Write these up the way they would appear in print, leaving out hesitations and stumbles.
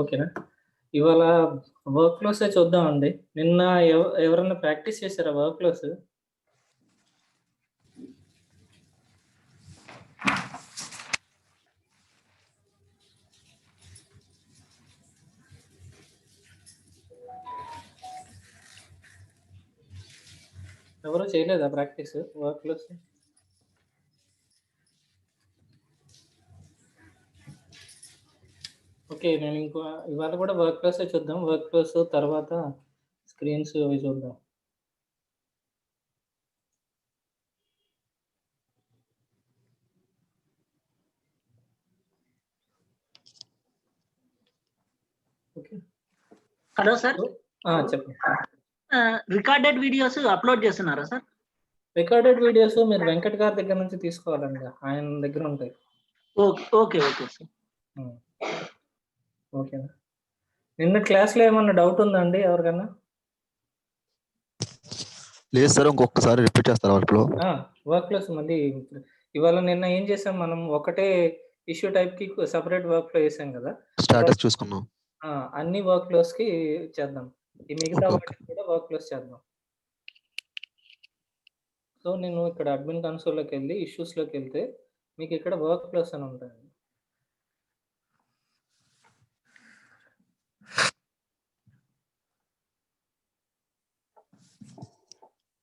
ఓకేనా? ఇవాళ వర్క్ ఫ్లోసే చూద్దామండి. నిన్న ఎవరన్నా ప్రాక్టీస్ చేసారా వర్క్ ఫ్లోస్? ఎవరు చేయలేదా ప్రాక్టీస్ వర్క్ ఫ్లోస్? ఓకే. నేను ఇవాళ కూడా వర్క్ ఫ్లోసే చూద్దాం. వర్క్ ఫ్లోస్ తర్వాత స్క్రీన్స్ అవి చూద్దాం. ఓకే. Hello sir. చెప్పండి. రికార్డెడ్ వీడియోస్ అప్లోడ్ చేస్తున్నారా సార్? రికార్డెడ్ వీడియోస్ మీరు వెంకట్ గారి దగ్గర నుంచి తీసుకోవాలండి. ఆయన దగ్గర ఉంటాయి. Okay sir. ఓకేనా? నిన్న క్లాస్‌లో ఏమన్నా డౌట్ ఉందా అండి ఎవరికన్నా? లేదు సార్, ఇంకొకసారి రిపీట్ చేస్తారా వర్క్‌లో? వర్క్ ఫ్లోస్ మళ్ళీ ఇవాళ నిన్న ఏం చేసాం మనం, ఒకటే ఇష్యూ టైప్‌కి సెపరేట్ వర్క్ ఫ్లో చేసాం కదా! స్టేటస్ చూసుకున్నాం. అన్ని వర్క్ ఫ్లోస్‌కి చేద్దాం. ఈ మిగతా వాటికి కూడా వర్క్ ఫ్లోస్ చేద్దాం. సో, నేను ఇక్కడ అడ్మిన్ కన్సోల్‌లోకెళ్ళి ఇష్యూస్‌లోకెళ్తే మీకు ఇక్కడ వర్క్ ఫ్లోస్ అని ఉంటాయండి.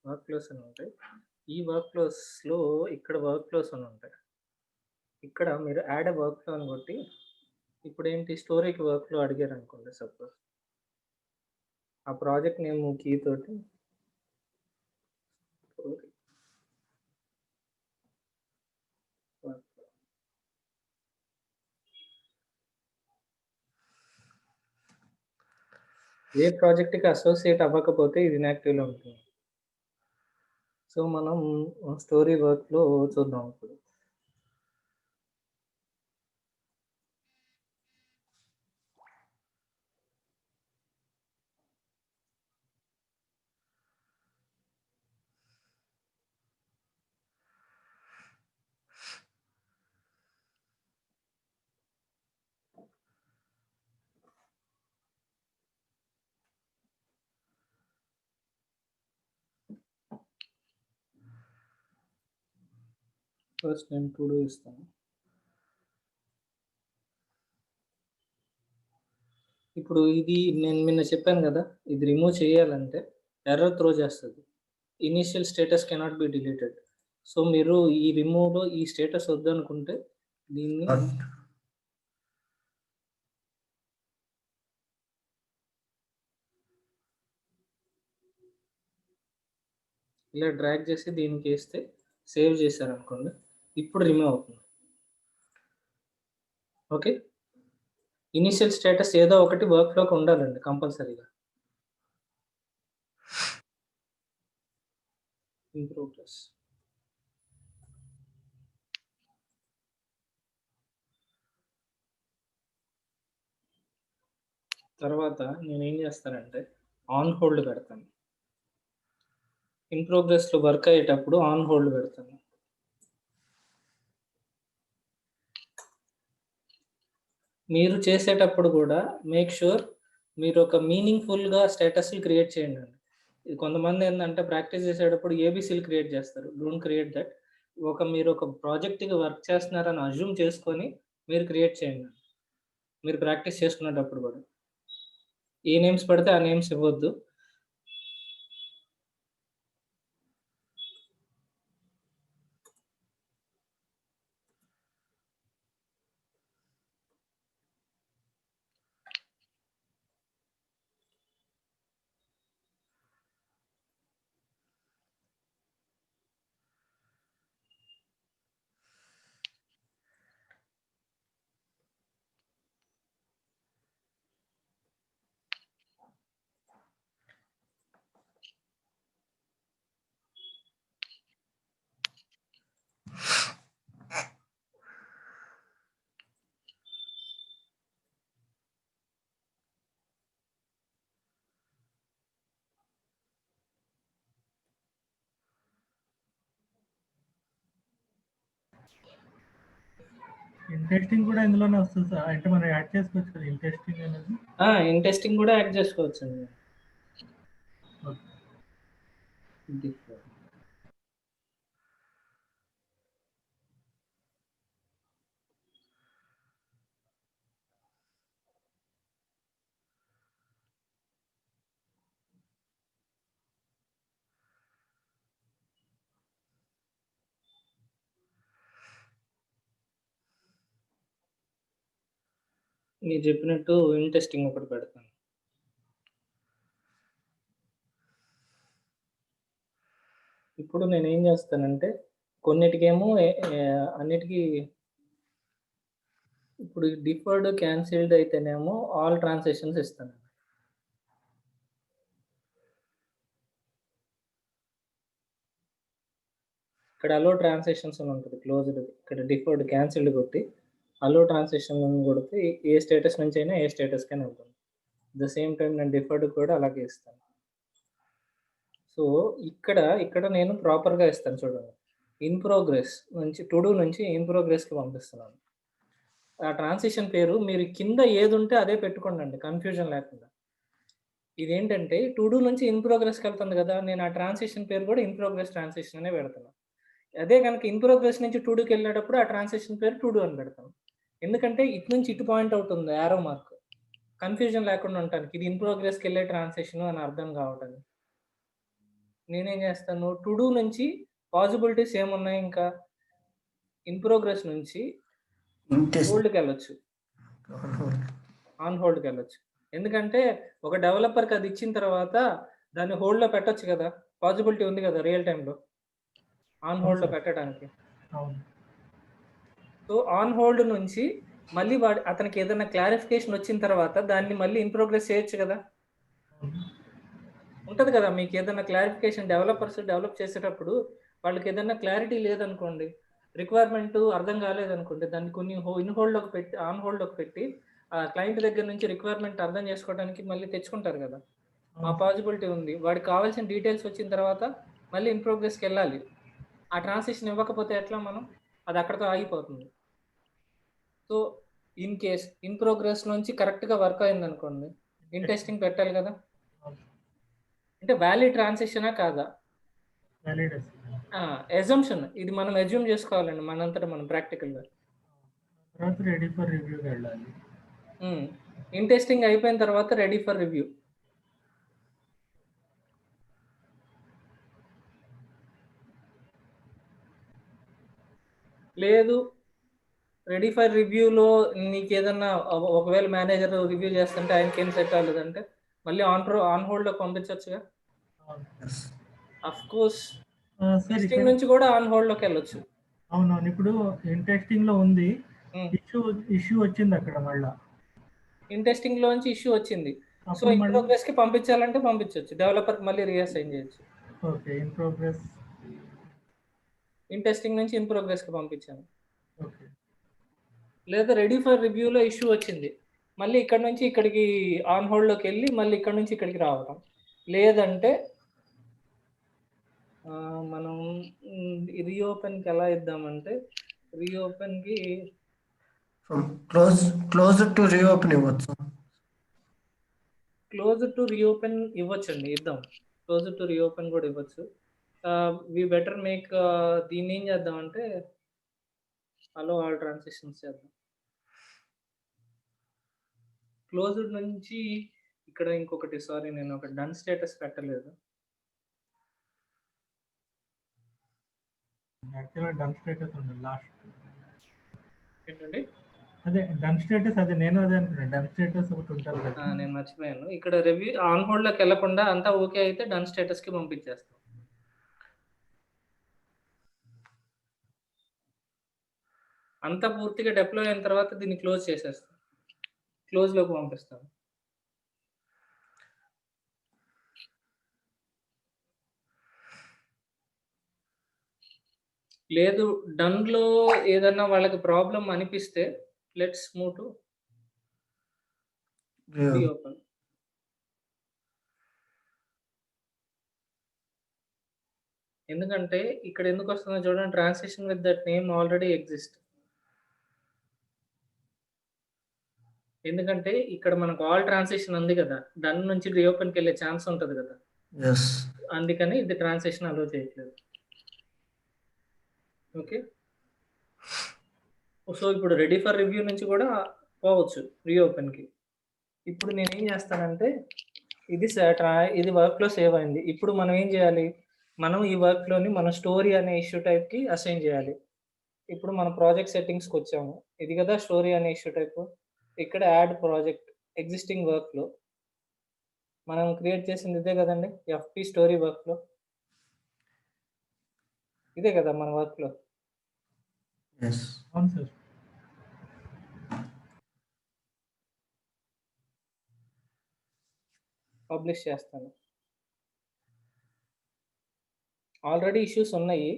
వర్క్ ఫ్లోస్ అని ఉంటాయి. ఈ వర్క్ ఫ్లోస్‌లో ఇక్కడ వర్క్ ఫ్లోస్ అని ఉంటాయి. ఇక్కడ మీరు యాడ్ ఎ వర్క్ ఫ్లో అని కొట్టి ఇప్పుడేంటి స్టోరీకి వర్క్ ఫ్లో అడిగారనుకోండి సపోజ్. ఆ ప్రాజెక్ట్ నేమ్ కీ తోటి స్టోరీ వర్క్ ఫ్లో. ఏ ప్రాజెక్ట్‌కి అసోసియేట్ అవ్వకపోతే ఇది ఇన్‌యాక్టివ్‌లో ఉంటుంది. సో, మనం స్టోరీ వర్క్ ఫ్లో చూద్దాం ఇప్పుడు. ఫస్ట్ నేను టు డూ ఇస్తాను. ఇప్పుడు ఇది నేను నిన్న చెప్పాను కదా! ఇది రిమూవ్ చేయాలంటే ఎర్రర్ త్రో చేస్తది. Initial status cannot be deleted. So, మీరు ఈ రిమూవ్‌లో ఈ స్టేటస్ వద్దనుకుంటే దీన్ని ఇలా డ్రాగ్ చేసి దీనికేస్తే సేవ్ చేశారనుకోండి, ఇప్పుడు రిమూవ్ అవుతుంది. ఓకే. ఇనీషియల్ స్టేటస్ ఏదో ఒకటి వర్క్ ఫ్లోకి ఉండాలండి కంపల్సరీగా. In progress. తర్వాత నేనేం చేస్తానంటే ఆన్ హోల్డ్ పెడతాను. ఇన్ ప్రోగ్రెస్‌లో వర్క్ అయ్యేటప్పుడు ఆన్ హోల్డ్ పెడతాను. మీరు చేసేటప్పుడు కూడా మేక్ ష్యూర్ మీరు ఒక మీనింగ్‌ఫుల్‌గా స్టేటస్‌లు క్రియేట్ చేయండండి. ఇది కొంతమంది ఏందంటే ప్రాక్టీస్ చేసేటప్పుడు ఏబీసీలు క్రియేట్ చేస్తారు. Don't create that. మీరు ఒక ప్రాజెక్ట్‌కి వర్క్ చేస్తున్నారని అజ్యూమ్ చేసుకొని మీరు క్రియేట్ చేయండి. మీరు ప్రాక్టీస్ చేసుకునేటప్పుడు కూడా. ఏ నేమ్స్ పడితే ఆ నేమ్స్ ఇవ్వొద్దు. ఇంట్రెస్టింగ్ కూడా ఇందులోనే వస్తుంది సార్. అంటే మనం యాడ్ చేసుకోవచ్చు కదా ఇంట్రెస్టింగ్ అనేది. ఇంట్రెస్టింగ్ కూడా యాడ్ చేసుకోవచ్చు అండి. మీరు చెప్పినట్టు ఇంట్రెస్టింగ్ ఒకటి పెడతాను. ఇప్పుడు నేనేం చేస్తానంటే కొన్నిటికేమో అన్నిటికీ ఇప్పుడు డిఫర్డ్ క్యాన్సిల్డ్ అయితేనేమో ఆల్ ట్రాన్సాక్షన్స్ ఇస్తాను. ఇక్కడ అలో ట్రాన్సాక్షన్స్ అని ఉంటుంది క్లోజ్డ్. ఇక్కడ డిఫర్డ్ క్యాన్సిల్డ్ కొట్టి అలో ట్రాన్సాక్షన్ కొడితే ఏ స్టేటస్ నుంచి అయినా ఏ స్టేటస్కైనా ఉంటుంది. ద సేమ్ టైం నేను డిఫర్డ్ కూడా అలాగే ఇస్తాను. సో ఇక్కడ నేను ప్రాపర్గా ఇస్తాను చూడండి. ఇన్ ప్రోగ్రెస్ నుంచి టు డూ నుంచి ఇన్ ప్రోగ్రెస్కి పంపిస్తున్నాను. ఆ ట్రాన్సిషన్ పేరు మీరు కింద ఏది ఉంటే అదే పెట్టుకోండి, కన్ఫ్యూజన్ లేకుండా. ఇదేంటంటే టు డూ నుంచి ఇన్ ప్రోగ్రెస్కి వెళ్తుంది కదా, నేను ఆ ట్రాన్సిషన్ పేరు కూడా ఇన్ ప్రోగ్రెస్ ట్రాన్సిషన్ అనే పెడతాను. అదే కనుక ఇన్ ప్రోగ్రెస్ నుంచి టు డూకి వెళ్ళేటప్పుడు ఆ ట్రాన్సిషన్ పేరు టు డూ అని పెడతాను. ఎందుకంటే ఇటు నుంచి ఇటు పాయింట్ అవుతుంది యారో మార్క్, కన్ఫ్యూజన్ లేకుండా ఉంటానికి. ఇది ఇన్ ప్రోగ్రెస్కి వెళ్ళే ట్రాన్సాక్షన్ అని అర్థం కావటానికి నేనేం చేస్తాను, టు డూ నుంచి పాసిబిలిటీస్ ఏమున్నాయి, ఇంకా ఇన్ ప్రోగ్రెస్ నుంచి హోల్డ్కి వెళ్ళొచ్చు, ఆన్ హోల్డ్కి వెళ్ళొచ్చు. ఎందుకంటే ఒక డెవలపర్కి అది ఇచ్చిన తర్వాత దాన్ని హోల్డ్లో పెట్టొచ్చు కదా, పాసిబిలిటీ ఉంది కదా రియల్ టైంలో ఆన్ హోల్డ్లో పెట్టడానికి. సో ఆన్ హోల్డ్ నుంచి మళ్ళీ అతనికి ఏదైనా క్లారిఫికేషన్ వచ్చిన తర్వాత దాన్ని మళ్ళీ ఇన్ ప్రోగ్రెస్ చేయొచ్చు కదా, ఉంటుంది కదా. మీకు ఏదైనా క్లారిఫికేషన్ డెవలపర్స్ డెవలప్ చేసేటప్పుడు వాళ్ళకి ఏదైనా క్లారిటీ లేదనుకోండి, రిక్వైర్మెంట్ అర్థం కాలేదనుకోండి, దాన్ని కొన్ని ఇన్ హోల్డ్లోకి పెట్టి ఆన్ హోల్డ్లోకి పెట్టి క్లయింట్ దగ్గర నుంచి రిక్వైర్మెంట్ అర్థం చేసుకోవడానికి మళ్ళీ తెచ్చుకుంటారు కదా. ఆ పాసిబిలిటీ ఉంది. వాడికి కావాల్సిన డీటెయిల్స్ వచ్చిన తర్వాత మళ్ళీ ఇన్ ప్రోగ్రెస్కి వెళ్ళాలి. ఆ ట్రాన్సాక్షన్ ఇవ్వకపోతే ఎట్లా, మనం అది అక్కడితో ఆగిపోతుంది. So in case in progress నుంచి కరెక్ట్గా వర్క్ అయింది అనుకోండి, ఇన్ టెస్టింగ్ పెట్టాలి కదా. అంటే వ్యాలిడ్ ట్రాన్సాక్షనా కాదా, అజంప్షన్ ఇది మనం అజ్యూమ్ చేసుకోవాలండి మనంతటా మనం ప్రాక్టికల్గా. రెడీ ఫర్ రివ్యూ వెళ్ళాలి. ఇన్ టెస్టింగ్ అయిపోయిన తర్వాత రెడీ ఫర్ రివ్యూ. లేదు రెడీ ఫర్ రివ్యూలో నీకు ఏదన్నా ఒకవేళ మేనేజర్ రివ్యూ చేస్తుంటే ఆయనకి ఏం సెట్ అవ్వలేదంటే మళ్ళీ ఆన్ హోల్డ్లో పంపించవచ్చుగా. అఫ్ కోర్స్ టెస్టింగ్ నుంచి కూడా ఆన్ హోల్డ్లోకి వెళ్ళొచ్చు. అవునవును. ఇప్పుడు ఇంట్రెస్టింగ్ లో ఉంది, ఇష్యూ వచ్చింది అక్కడ, మళ్ళీ ఇంట్రెస్టింగ్ లోంచి ఇష్యూ వచ్చింది. సో ఇన్ ప్రోగ్రెస్ కి పంపించాలంటే పంపించవచ్చు, డెవలపర్ కి మళ్ళీ రీఅసైన్ చేయొచ్చు. Okay, in progress in testing నుంచి ఇన్ ప్రోగ్రెస్ కి పంపించాను. ఓకే. లేదా రెడీ ఫర్ రివ్యూలో ఇష్యూ వచ్చింది, మళ్ళీ ఇక్కడ నుంచి ఇక్కడికి ఆన్ హోల్డ్లోకి వెళ్ళి మళ్ళీ ఇక్కడ నుంచి ఇక్కడికి రావడం. లేదంటే మనం రీఓపెన్కి ఎలా ఇద్దామంటే రీఓపెన్కి క్లోజ్ టు రీఓపెన్ ఇవ్వచ్చు. క్లోజ్ టు రీఓపెన్ ఇవ్వచ్చండి, ఇద్దాం. క్లోజ్ టు రీఓపెన్ కూడా ఇవ్వచ్చు. వి బెటర్ మేక్ దీన్ని ఏం చేద్దామంటే అలో ఆల్ ట్రాన్సాక్షన్స్ చేద్దాం. క్లోజ్డ్ నుంచి ఇక్కడ ఇంకొకటి, సారీ నేను ఒక డన్ స్టేటస్ పెట్టలేదు. యాక్చువల్గా డన్ స్టేటస్ ఉంది లాస్ట్. ఏంటండి అదే డన్ స్టేటస్, అదే నేను అదే అనుకున్నాను, డన్ స్టేటస్ ఒకటి ఉంటుంది కదా. నేను మర్చిపోయాను. ఇక్కడ రివ్యూ ఆన్ హోల్డ్లోకి వెళ్ళకుండా అంతా ఓకే అయితే డన్ స్టేటస్కి పంపించేస్తాం. అంతా పూర్తిగా డిప్లాయ్ అయిన తర్వాత దీన్ని క్లోజ్ చేసేస్తాం, క్లోజ్లోకి పంపిస్తాం. లేదు డన్లో ఏదన్నా వాళ్ళకి ప్రాబ్లం అనిపిస్తే లెట్స్ మూవ్ టు రీఓపెన్. ఎందుకంటే ఇక్కడ ఎందుకు వస్తుందో చూడండి, transaction with that name already exist. ఎందుకంటే ఇక్కడ మనకు ఆల్ ట్రాన్సాక్షన్ ఉంది కదా, దాని నుంచి రీఓపెన్కి వెళ్ళే ఛాన్స్ ఉంటుంది కదా, Yes. అందుకని ఇది ట్రాన్సాక్షన్ అలో చేయట్లేదు. ఓకే, సో ఇప్పుడు రెడీ ఫర్ రివ్యూ నుంచి కూడా పోవచ్చు రీఓపెన్కి. ఇప్పుడు నేను ఏం చేస్తానంటే ఇది ఇది వర్క్లో సేవ్ అయింది. ఇప్పుడు మనం ఏం చేయాలి, మనం ఈ వర్క్లోని మన స్టోరీ అనే ఇష్యూ టైప్కి అసైన్ చేయాలి. ఇప్పుడు మన ప్రాజెక్ట్ సెట్టింగ్స్కి వచ్చాము. ఇది కదా స్టోరీ అనే ఇష్యూ టైప్. ఇక్కడ యాడ్ ప్రాజెక్ట్ ఎగ్జిస్టింగ్ వర్క్లో మనం క్రియేట్ చేసింది ఇదే కదండి, ఎఫ్పి స్టోరీ వర్క్లో ఇదే కదా మన వర్క్లో. Yes. అవును సార్. పబ్లిష్ చేస్తాను. ఆల్రెడీ ఇష్యూస్ ఉన్నాయి,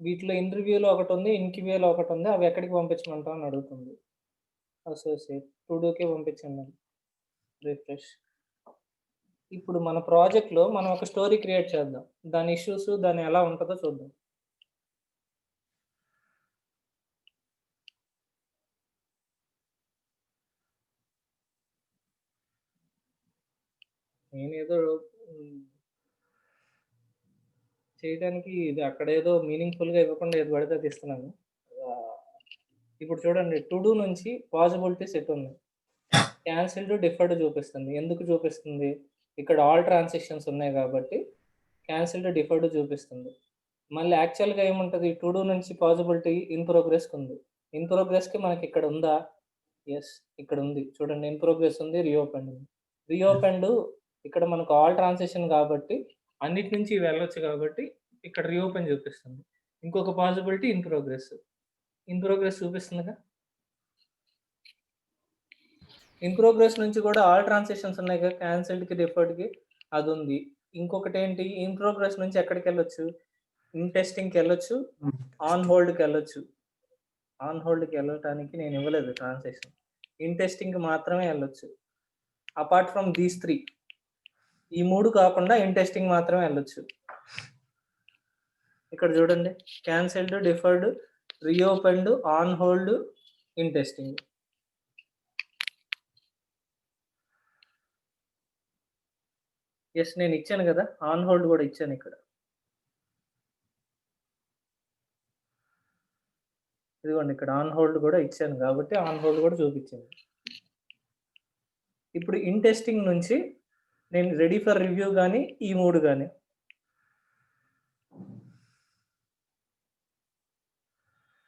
వీటిలో ఇంటర్వ్యూలో ఒకటి ఉంది, ఇన్క్యూలో ఒకటి ఉంది. అవి ఎక్కడికి పంపించమంటావు అని అడుగుతుంది. అసోసియేట్ టుడూకే పంపించండి. రిఫ్రెష్. ఇప్పుడు మన ప్రాజెక్ట్లో మనం ఒక స్టోరీ క్రియేట్ చేద్దాం, దాని ఇష్యూస్ దాని ఎలా ఉంటుందో చూద్దాం. నేనేదో చేయడానికి ఇది అక్కడేదో మీనింగ్ఫుల్గా ఇవ్వకుండా ఏది పడితే అది ఇస్తున్నాను. ఇప్పుడు చూడండి, టు డూ నుంచి పాసిబిలిటీ సెట్ ఉంది, క్యాన్సిల్డ్ డిఫర్డ్ చూపిస్తుంది. ఎందుకు చూపిస్తుంది, ఇక్కడ ఆల్ ట్రాన్సాక్షన్స్ ఉన్నాయి కాబట్టి క్యాన్సిల్డ్ డిఫర్డ్ చూపిస్తుంది. మళ్ళీ యాక్చువల్గా ఏముంటుంది, టు డూ నుంచి పాసిబిలిటీ ఇన్ ప్రోగ్రెస్కి ఉంది. ఇన్ ప్రోగ్రెస్కి మనకి ఇక్కడ ఉందా, ఎస్ ఇక్కడ ఉంది. చూడండి, ఇన్ ప్రోగ్రెస్ ఉంది, రీఓపెండ్ ఉంది. రీఓపెండ్ ఇక్కడ మనకు ఆల్ ట్రాన్సాక్షన్ కాబట్టి అన్నిటి నుంచి వెళ్ళొచ్చు కాబట్టి ఇక్కడ రీఓపెన్ చూపిస్తుంది. ఇంకొక పాసిబిలిటీ ఇన్ ప్రోగ్రెస్ చూపిస్తుందిగా. ఇన్ ప్రోగ్రెస్ నుంచి కూడా ఆల్ ట్రాన్సాక్షన్స్ ఉన్నాయి కదా, క్యాన్సిల్డ్కి డిఫర్డ్కి అది ఉంది. ఇంకొకటి ఏంటి, ఇన్ ప్రోగ్రెస్ నుంచి ఎక్కడికి వెళ్ళొచ్చు, ఇన్ టెస్టింగ్కి వెళ్ళొచ్చు, ఆన్ హోల్డ్కి వెళ్ళొచ్చు. ఆన్ హోల్డ్కి వెళ్ళటానికి నేను ఇవ్వలేదు ట్రాన్సాక్షన్, ఇన్ టెస్టింగ్కి మాత్రమే వెళ్ళొచ్చు. అపార్ట్ ఫ్రమ్ దీస్ 3, ఈ 3 కాకుండా ఇన్ టెస్టింగ్ మాత్రమే వెళ్ళొచ్చు. ఇక్కడ చూడండి, cancelled, deferred, reopened, on hold, in testing. Yes నేను ఇచ్చాను కదా, ఆన్ హోల్డ్ కూడా ఇచ్చాను ఇక్కడ. ఇదిగోండి, ఇక్కడ ఆన్ హోల్డ్ కూడా ఇచ్చాను కాబట్టి ఆన్ హోల్డ్ కూడా చూపించాను. ఇప్పుడు ఇన్ టెస్టింగ్ నుంచి నేను రెడీ ఫర్ రివ్యూ కానీ ఈ 3 కానీ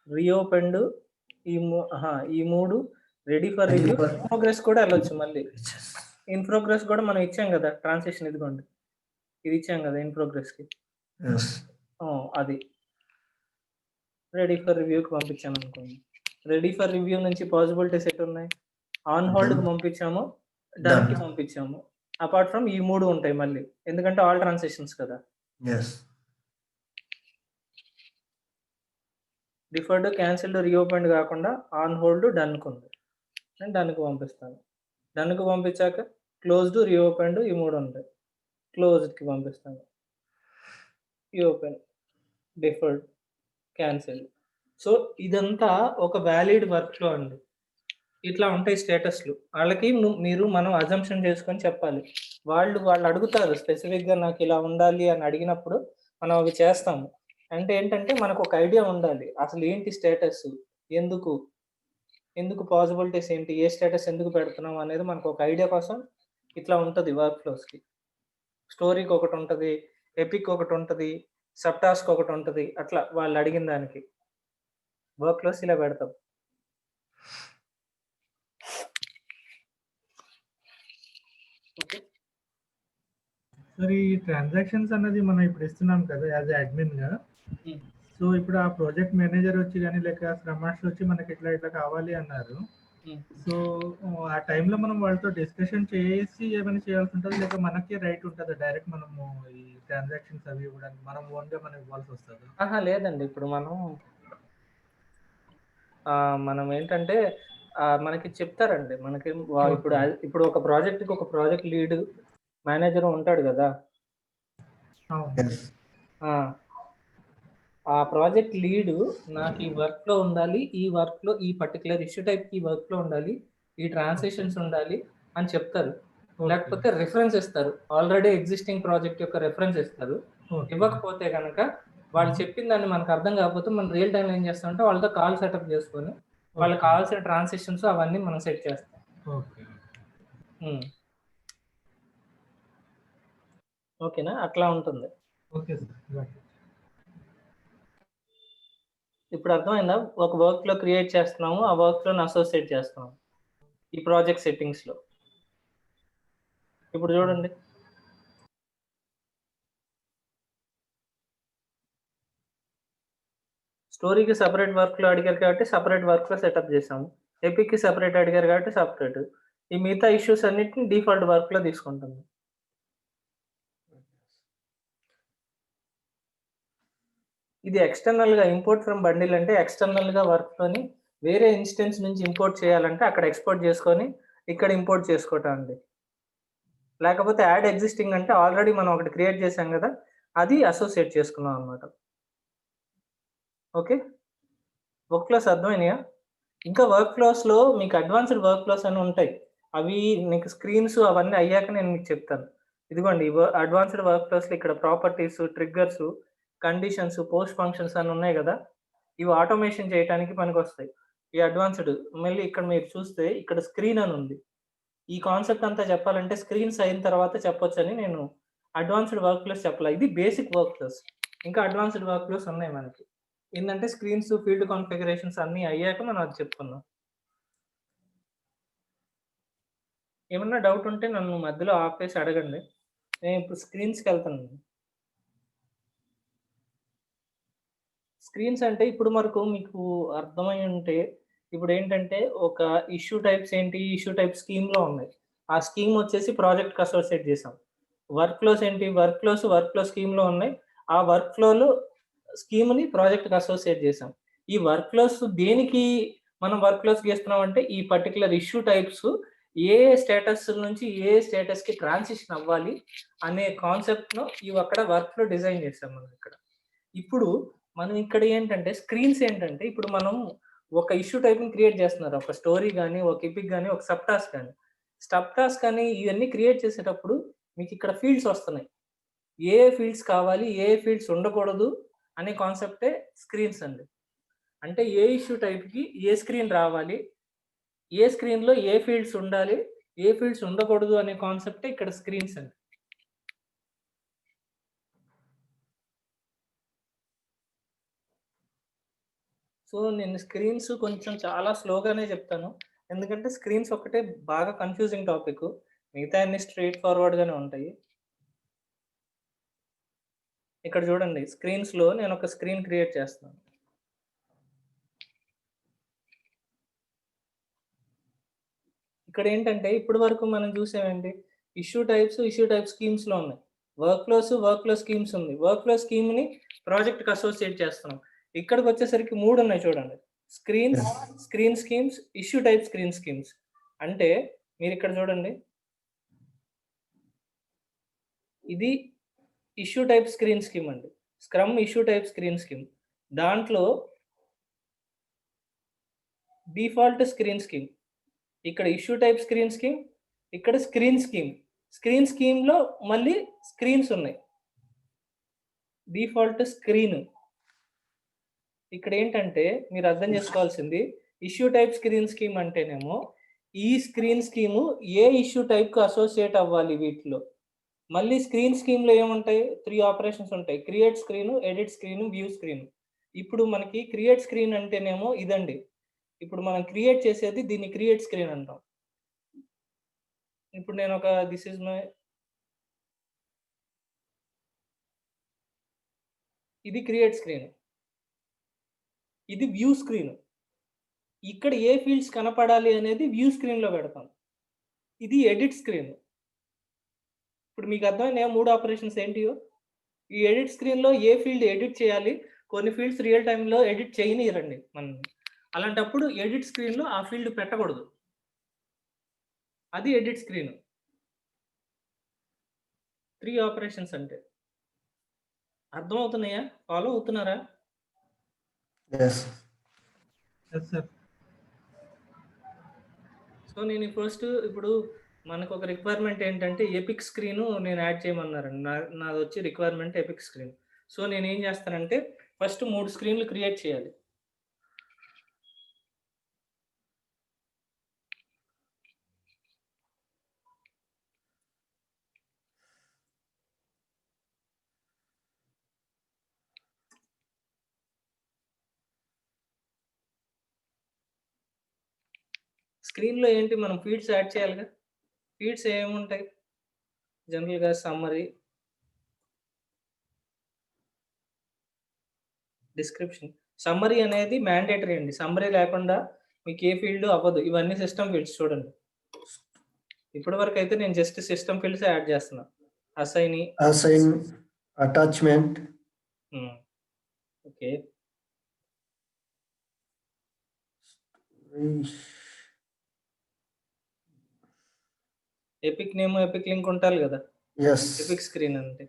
రీఓపెండ్, ఈ 3 రెడీ ఫర్ రివ్యూ, ప్రోగ్రెస్ కూడా వెళ్ళొచ్చు. మళ్ళీ ఇన్ ప్రోగ్రెస్ కూడా మనం ఇచ్చాం కదా ట్రాన్సాక్షన్, ఇదిగోండి ఇది ఇచ్చాం కదా ఇన్ ప్రోగ్రెస్కి. Yes. అది రెడీ ఫర్ రివ్యూకి పంపించాను అనుకోండి. రెడీ ఫర్ రివ్యూ నుంచి పాసిబిలిటీస్ ఎటు ఉన్నాయి, ఆన్ హోల్డ్కి పంపించాము, డన్కి పంపించాము. అపార్ట్ ఫ్రమ్ ఈ 3 ఉంటాయి మళ్ళీ, ఎందుకంటే ఆల్ ట్రాన్సాక్షన్స్ కదా. Yes. డిఫర్డ్, క్యాన్సిల్డ్, రీఓపెండ్ కాకుండా ఆన్ హోల్డ్, డన్కి ఉంది. నేను డన్కి పంపిస్తాను. డన్కి పంపించాక క్లోజ్డ్, రీఓపెండ్ ఈ 3 ఉంటాయి, క్లోజ్డ్కి పంపిస్తాను. Reopen, deferred, cancel. సో ఇదంతా ఒక వ్యాలిడ్ వర్క్లో అండి. ఇట్లా ఉంటాయి స్టేటస్లు. వాళ్ళకి మనం అజంప్షన్ చేసుకొని చెప్పాలి. వాళ్ళు అడుగుతారు స్పెసిఫిక్గా నాకు ఇలా ఉండాలి అని అడిగినప్పుడు మనం అవి చేస్తాము. అంటే ఏంటంటే మనకు ఒక ఐడియా ఉండాలి, అసలు ఏంటి స్టేటస్, ఎందుకు పాసిబిలిటీస్ ఏంటి, ఏ స్టేటస్ ఎందుకు పెడుతున్నాం అనేది మనకు ఒక ఐడియా కోసం ఇట్లా ఉంటుంది వర్క్ ఫ్లోస్కి. స్టోరీకి ఒకటి ఉంటుంది, ఎపిక్ ఒకటి ఉంటుంది, సబ్ టాస్క్ ఒకటి ఉంటుంది. అట్లా వాళ్ళు అడిగిన దానికి వర్క్ ఫ్లోస్ ఇలా పెడతాం. సార్ ఈ ట్రాన్సాక్షన్స్ అనేది మనం ఇప్పుడు ఇస్తున్నాం కదా యాజ్ అడ్మిన్ గా. సో ఇప్పుడు ఆ ప్రాజెక్ట్ మేనేజర్ వచ్చి కానీ లేక స్క్రమ్ మాస్టర్ వచ్చి మనకి ఇట్లా కావాలి అన్నారు. సో ఆ టైంలో మనం వాళ్ళతో డిస్కషన్ చేసి ఏమైనా చేయాల్సి ఉంటుంది, లేక మనకి రైట్ ఉంటుంది డైరెక్ట్ మనము ఈ ట్రాన్సాక్షన్స్ అవి ఇవ్వడానికి మనం ఓన్గా మనం ఇవ్వాల్సి వస్తుంది? లేదండి, ఇప్పుడు మనం ఏంటంటే మనకి చెప్తారండి, మనకి ఇప్పుడు ఒక ప్రాజెక్ట్కి ఒక ప్రాజెక్ట్ లీడ్ మేనేజర్ ఉంటాడు కదా. Yes. ఆ ప్రాజెక్ట్ లీడ్ నాకు ఈ వర్క్లో ఉండాలి, ఈ వర్క్లో ఈ పర్టికులర్ ఇష్యూ టైప్కి ఈ వర్క్లో ఉండాలి, ఈ ట్రాన్సిషన్స్ ఉండాలి అని చెప్తారు. ఓకే. లేకపోతే రిఫరెన్స్ ఇస్తారు. ఆల్రెడీ ఎగ్జిస్టింగ్ ప్రాజెక్ట్ యొక్క రిఫరెన్స్ ఇస్తారు. ఓకే. ఇవ్వకపోతే కనుక వాళ్ళు చెప్పిన దాన్ని మనకు అర్థం కాకపోతే మనం రియల్ టైంలో ఏం చేస్తామంటే వాళ్ళతో కాల్ సెటప్ చేసుకొని వాళ్ళకి కావాల్సిన ట్రాన్సిషన్స్ అవన్నీ మనం సెట్ చేస్తాం. ఓకే. ఓకేనా? అట్లా ఉంటుంది. Okay sir. Got it. ఇప్పుడు అర్థమైందా? ఒక వర్క్ లో క్రియేట్ చేస్తున్నాము, ఆ వర్క్ లో అసోసియేట్ చేస్తున్నాము ఈ ప్రాజెక్ట్ సెట్టింగ్స్ లో. ఇప్పుడు చూడండి, స్టోరీకి సపరేట్ వర్క్ లో అడిగారు కాబట్టి సపరేట్ వర్క్ లో సెటప్ చేసాము. ఎపిక్ కి సపరేట్ అడిగారు కాబట్టి సపరేట్. ఈ మిగతా ఇష్యూస్ అన్నిటిని డిఫాల్ట్ వర్క్ లో తీసుకుంటుంది. ఇది ఎక్స్టర్నల్ గా ఇంపోర్ట్ ఫ్రమ్ బండిల్ అంటే ఎక్స్టర్నల్ గా వర్క్ తోని వేరే ఇన్స్టెన్స్ నుంచి ఇంపోర్ట్ చేయాలంటే అక్కడ ఎక్స్పోర్ట్ చేసుకొని ఇక్కడ ఇంపోర్ట్ చేసుకోవటం అండి. లేకపోతే యాడ్ ఎగ్జిస్టింగ్ అంటే ఆల్రెడీ మనం ఒకటి క్రియేట్ చేసాం కదా, అది అసోసియేట్ చేసుకున్నాం అనమాట. ఓకే, వర్క్ ఫ్లోస్ అర్థమైనాయా? ఇంకా వర్క్ ఫ్లోస్ లో మీకు అడ్వాన్స్డ్ వర్క్ ఫ్లోస్ అని ఉంటాయి. అవి మీకు స్క్రీన్స్ అవన్నీ అయ్యాక నేను మీకు చెప్తాను. ఇదిగోండి అడ్వాన్స్డ్ వర్క్ ఫ్లోస్ లో ఇక్కడ properties, triggers, conditions, post functions అని ఉన్నాయి కదా, ఇవి ఆటోమేషన్ చేయడానికి పనికి వస్తాయి ఈ అడ్వాన్స్డ్. మళ్ళీ ఇక్కడ మీరు చూస్తే ఇక్కడ స్క్రీన్ అని ఉంది. ఈ కాన్సెప్ట్ అంతా చెప్పాలంటే స్క్రీన్స్ అయిన తర్వాత చెప్పొచ్చని నేను అడ్వాన్స్డ్ వర్క్ ఫ్లోస్ చెప్పాలి. ఇది బేసిక్ వర్క్ ఫ్లోస్. ఇంకా అడ్వాన్స్డ్ వర్క్ ఫ్లోస్ ఉన్నాయి మనకి. ఏంటంటే స్క్రీన్స్, ఫీల్డ్ కాన్ఫిగరేషన్స్ అన్ని అయ్యాక మనం అది చెప్పుకుందాం. ఏమన్నా డౌట్ ఉంటే నన్ను మధ్యలో ఆపేసి అడగండి. నేను ఇప్పుడు స్క్రీన్స్కి వెళ్తాను. స్క్రీన్స్ అంటే ఇప్పుడు వరకు మీకు అర్థమై ఉంటే, ఇప్పుడు ఏంటంటే ఒక ఇష్యూ టైప్స్ ఏంటి, ఇష్యూ టైప్ స్కీమ్లో ఉన్నాయి. ఆ స్కీమ్ వచ్చేసి ప్రాజెక్ట్కి అసోసియేట్ చేసాం. వర్క్ ఫ్లోస్ ఏంటి, వర్క్ ఫ్లో స్కీమ్లో ఉన్నాయి. ఆ వర్క్ ఫ్లోలో స్కీమ్ని ప్రాజెక్ట్కి అసోసియేట్ చేసాం. ఈ వర్క్ ఫ్లోస్ దేనికి మనం వర్క్ ఫ్లోస్ చేస్తున్నాం అంటే ఈ పర్టికులర్ ఇష్యూ టైప్స్ ఏ స్టేటస్ నుంచి ఏ స్టేటస్కి ట్రాన్సిషన్ అవ్వాలి అనే కాన్సెప్ట్ను ఇవి అక్కడ వర్క్ ఫ్లో డిజైన్ చేసాం మనం ఇక్కడ. ఇప్పుడు మనం ఇక్కడ ఏంటంటే స్క్రీన్స్ ఏంటంటే ఇప్పుడు మనం ఒక ఇష్యూ టైప్ని క్రియేట్ చేస్తున్నారు. ఒక స్టోరీ కానీ, ఒక ఎపిక్ కానీ, ఒక సబ్ టాస్క్ కానీ ఇవన్నీ క్రియేట్ చేసేటప్పుడు మీకు ఇక్కడ ఫీల్డ్స్ వస్తున్నాయి. ఏ ఫీల్డ్స్ కావాలి, ఏ ఫీల్డ్స్ ఉండకూడదు అనే కాన్సెప్టే స్క్రీన్స్ అండి. అంటే ఏ ఇష్యూ టైప్కి ఏ స్క్రీన్ రావాలి, ఏ స్క్రీన్లో ఏ ఫీల్డ్స్ ఉండాలి, ఏ ఫీల్డ్స్ ఉండకూడదు అనే కాన్సెప్టే ఇక్కడ స్క్రీన్స్ అండి. సో నేను స్క్రీన్స్ కొంచెం చాలా స్లోగానే చెప్తాను, ఎందుకంటే స్క్రీన్స్ ఒకటే బాగా కన్ఫ్యూజింగ్ టాపిక్. మిగతా అన్ని స్ట్రైట్ ఫార్వర్డ్గానే ఉంటాయి. ఇక్కడ చూడండి, స్క్రీన్స్లో నేను ఒక స్క్రీన్ క్రియేట్ చేస్తాను. ఇక్కడ ఏంటంటే ఇప్పటి వరకు మనం చూసామండి ఇష్యూ టైప్ స్కీమ్స్లో ఉన్నాయి. వర్క్ ఫ్లో స్కీమ్స్ ఉంది. వర్క్ ఫ్లో స్కీమ్ని ప్రాజెక్ట్కి అసోసియేట్ చేస్తున్నాం. ఇక్కడికి వచ్చేసరికి 3 ఉన్నాయి చూడండి, screen schemes, issue type screen schemes. అంటే మీరు ఇక్కడ చూడండి, ఇది ఇష్యూ టైప్ స్క్రీన్ స్కీమ్ అండి, scrum issue type screen scheme. దాంట్లో డిఫాల్ట్ స్క్రీన్ స్కీమ్, ఇక్కడ ఇష్యూ టైప్ స్క్రీన్ స్కీమ్, ఇక్కడ స్క్రీన్ స్కీమ్లో మళ్ళీ స్క్రీన్స్ ఉన్నాయి. డిఫాల్ట్ స్క్రీన్ ఇక్కడ ఏంటంటే మీరు అర్థం చేసుకోవాల్సింది, ఇష్యూ టైప్ స్క్రీన్ స్కీమ్ అంటేనేమో ఈ స్క్రీన్ స్కీము ఏ ఇష్యూ టైప్కి అసోసియేట్ అవ్వాలి వీటిలో. మళ్ళీ స్క్రీన్ స్కీమ్లో ఏముంటాయి, 3 ఆపరేషన్స్ ఉంటాయి: create screen, edit screen, view screen. ఇప్పుడు మనకి క్రియేట్ స్క్రీన్ అంటేనేమో ఇదండి, ఇప్పుడు మనం క్రియేట్ చేసేది దీన్ని క్రియేట్ స్క్రీన్ అంటాం. ఇప్పుడు నేను ఒక ఇది క్రియేట్ స్క్రీన్, ఇది వ్యూ స్క్రీన్. ఇక్కడ ఏ ఫీల్డ్స్ కనపడాలి అనేది వ్యూ స్క్రీన్లో పెడతాం. ఇది ఎడిట్ స్క్రీన్. ఇప్పుడు మీకు అర్థమైనా 3 ఆపరేషన్స్ ఏంటియో. ఈ ఎడిట్ స్క్రీన్లో ఏ ఫీల్డ్ ఎడిట్ చేయాలి, కొన్ని ఫీల్డ్స్ రియల్ టైంలో ఎడిట్ చేయనిరండి మనం. అలాంటప్పుడు ఎడిట్ స్క్రీన్లో ఆ ఫీల్డ్ పెట్టకూడదు, అది ఎడిట్ స్క్రీన్. 3 ఆపరేషన్స్ అంటే అర్థమవుతున్నాయా? ఫాలో అవుతున్నారా? Yes. Yes, sir. సో నేను ఫస్ట్ ఇప్పుడు మనకు ఒక రిక్వైర్మెంట్ ఏంటంటే ఎపిక్ స్క్రీన్ నేను యాడ్ చేయమన్నారండి. నాది వచ్చి రిక్వైర్మెంట్ ఎపిక్ స్క్రీన్. సో నేను ఏం చేస్తానంటే ఫస్ట్ 3 స్క్రీన్లు క్రియేట్ చేయాలి. స్క్రీన్‌లో ఏంటి మనం ఫీడ్స్ యాడ్ చేయాలిగా. ఫీడ్స్ ఏముంటాయి? జనరల్‌గా సమ్మరీ, డిస్క్రిప్షన్. సమ్మరీ అనేది మ్యాండేటరీ అండి. సమ్మరీ లేకుండా మీకు ఏ ఫీల్డ్ అవ్వదు. ఇవన్నీ సిస్టమ్ ఫీల్డ్స్ చూడండి. ఇప్పటివరకైతే నేను జస్ట్ సిస్టమ్ ఫీల్డ్స్ యాడ్ చేస్తున్నా. Assignee. Assign, attachment, okay. Epic name, epic link ఉండాలి కదా. yes, ఎపిక్ స్క్రీన్ అంటే.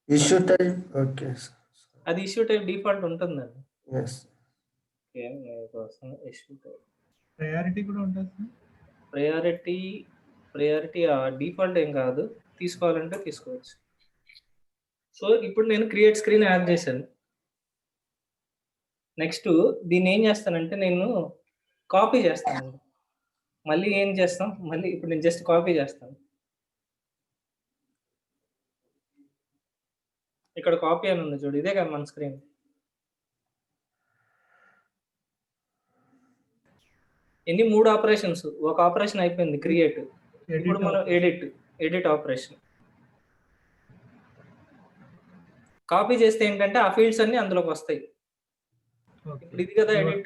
issue type, okay, అది ఇష్యూ టైప్ డిఫాల్ట్ ఉంటుందండి. yes, okay. మీకోసం ఇష్యూ టైప్. ప్రయారిటీ కూడా ఉంటుంది సార్. ప్రయారిటీ డిఫాల్ట్ ఏం కాదు. తీసుకోవాలంటే తీసుకోవచ్చు. సో ఇప్పుడు నేను క్రియేట్ స్క్రీన్ యాడ్ చేశాను. నెక్స్ట్ దీన్ని ఏం చేస్తానంటే నేను కాపీ చేస్తాను. మళ్ళీ ఏం చేస్తాం? మళ్ళీ ఇప్పుడు నేను జస్ట్ కాపీ చేస్తాను. ఇక్కడ కాపీ అని ఉంది చూడు. ఇదే కదా మన స్క్రీన్. ఎన్ని 3 ఆపరేషన్స్. ఒక ఆపరేషన్ అయిపోయింది క్రియేట్. ఇప్పుడు మనం ఎడిట్ ఆపరేషన్. కాపీ చేస్తే ఏంటంటే ఆ ఫీల్డ్స్ అన్ని అందులోకి వస్తాయి. ఇప్పుడు ఇది కదా ఎడిట్.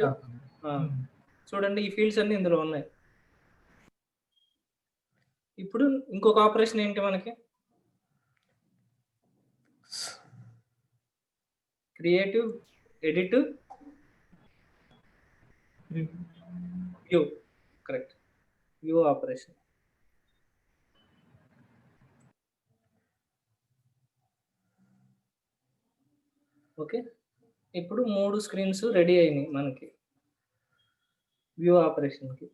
చూడండి ఈ ఫీల్డ్స్ అన్ని ఇందులో ఉన్నాయి. ఇప్పుడు ఇంకొక ఆపరేషన్ ఏంటి మనకి? Creative, edit, view. Correct. View operation. Okay. ఇప్పుడు 3 స్క్రీన్స్ రెడీ అయినాయి మనకి వ్యూ ఆపరేషన్కి.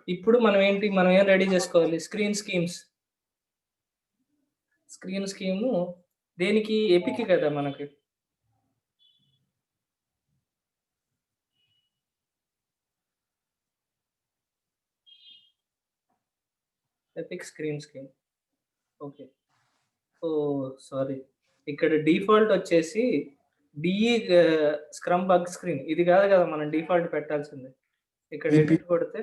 ఇప్పుడు మనం ఏం రెడీ చేసుకోవాలి? స్క్రీన్ స్కీము దేనికి? ఎపిక్ కదా మనకి. Epic screen scheme. Okay. Sorry, ఇక్కడ డిఫాల్ట్ వచ్చేసి డిఈ స్క్రమ్ బగ్ స్క్రీన్. ఇది కాదు కదా మనం డిఫాల్ట్ పెట్టాల్సింది. ఇక్కడ ఎడిట్ కొడితే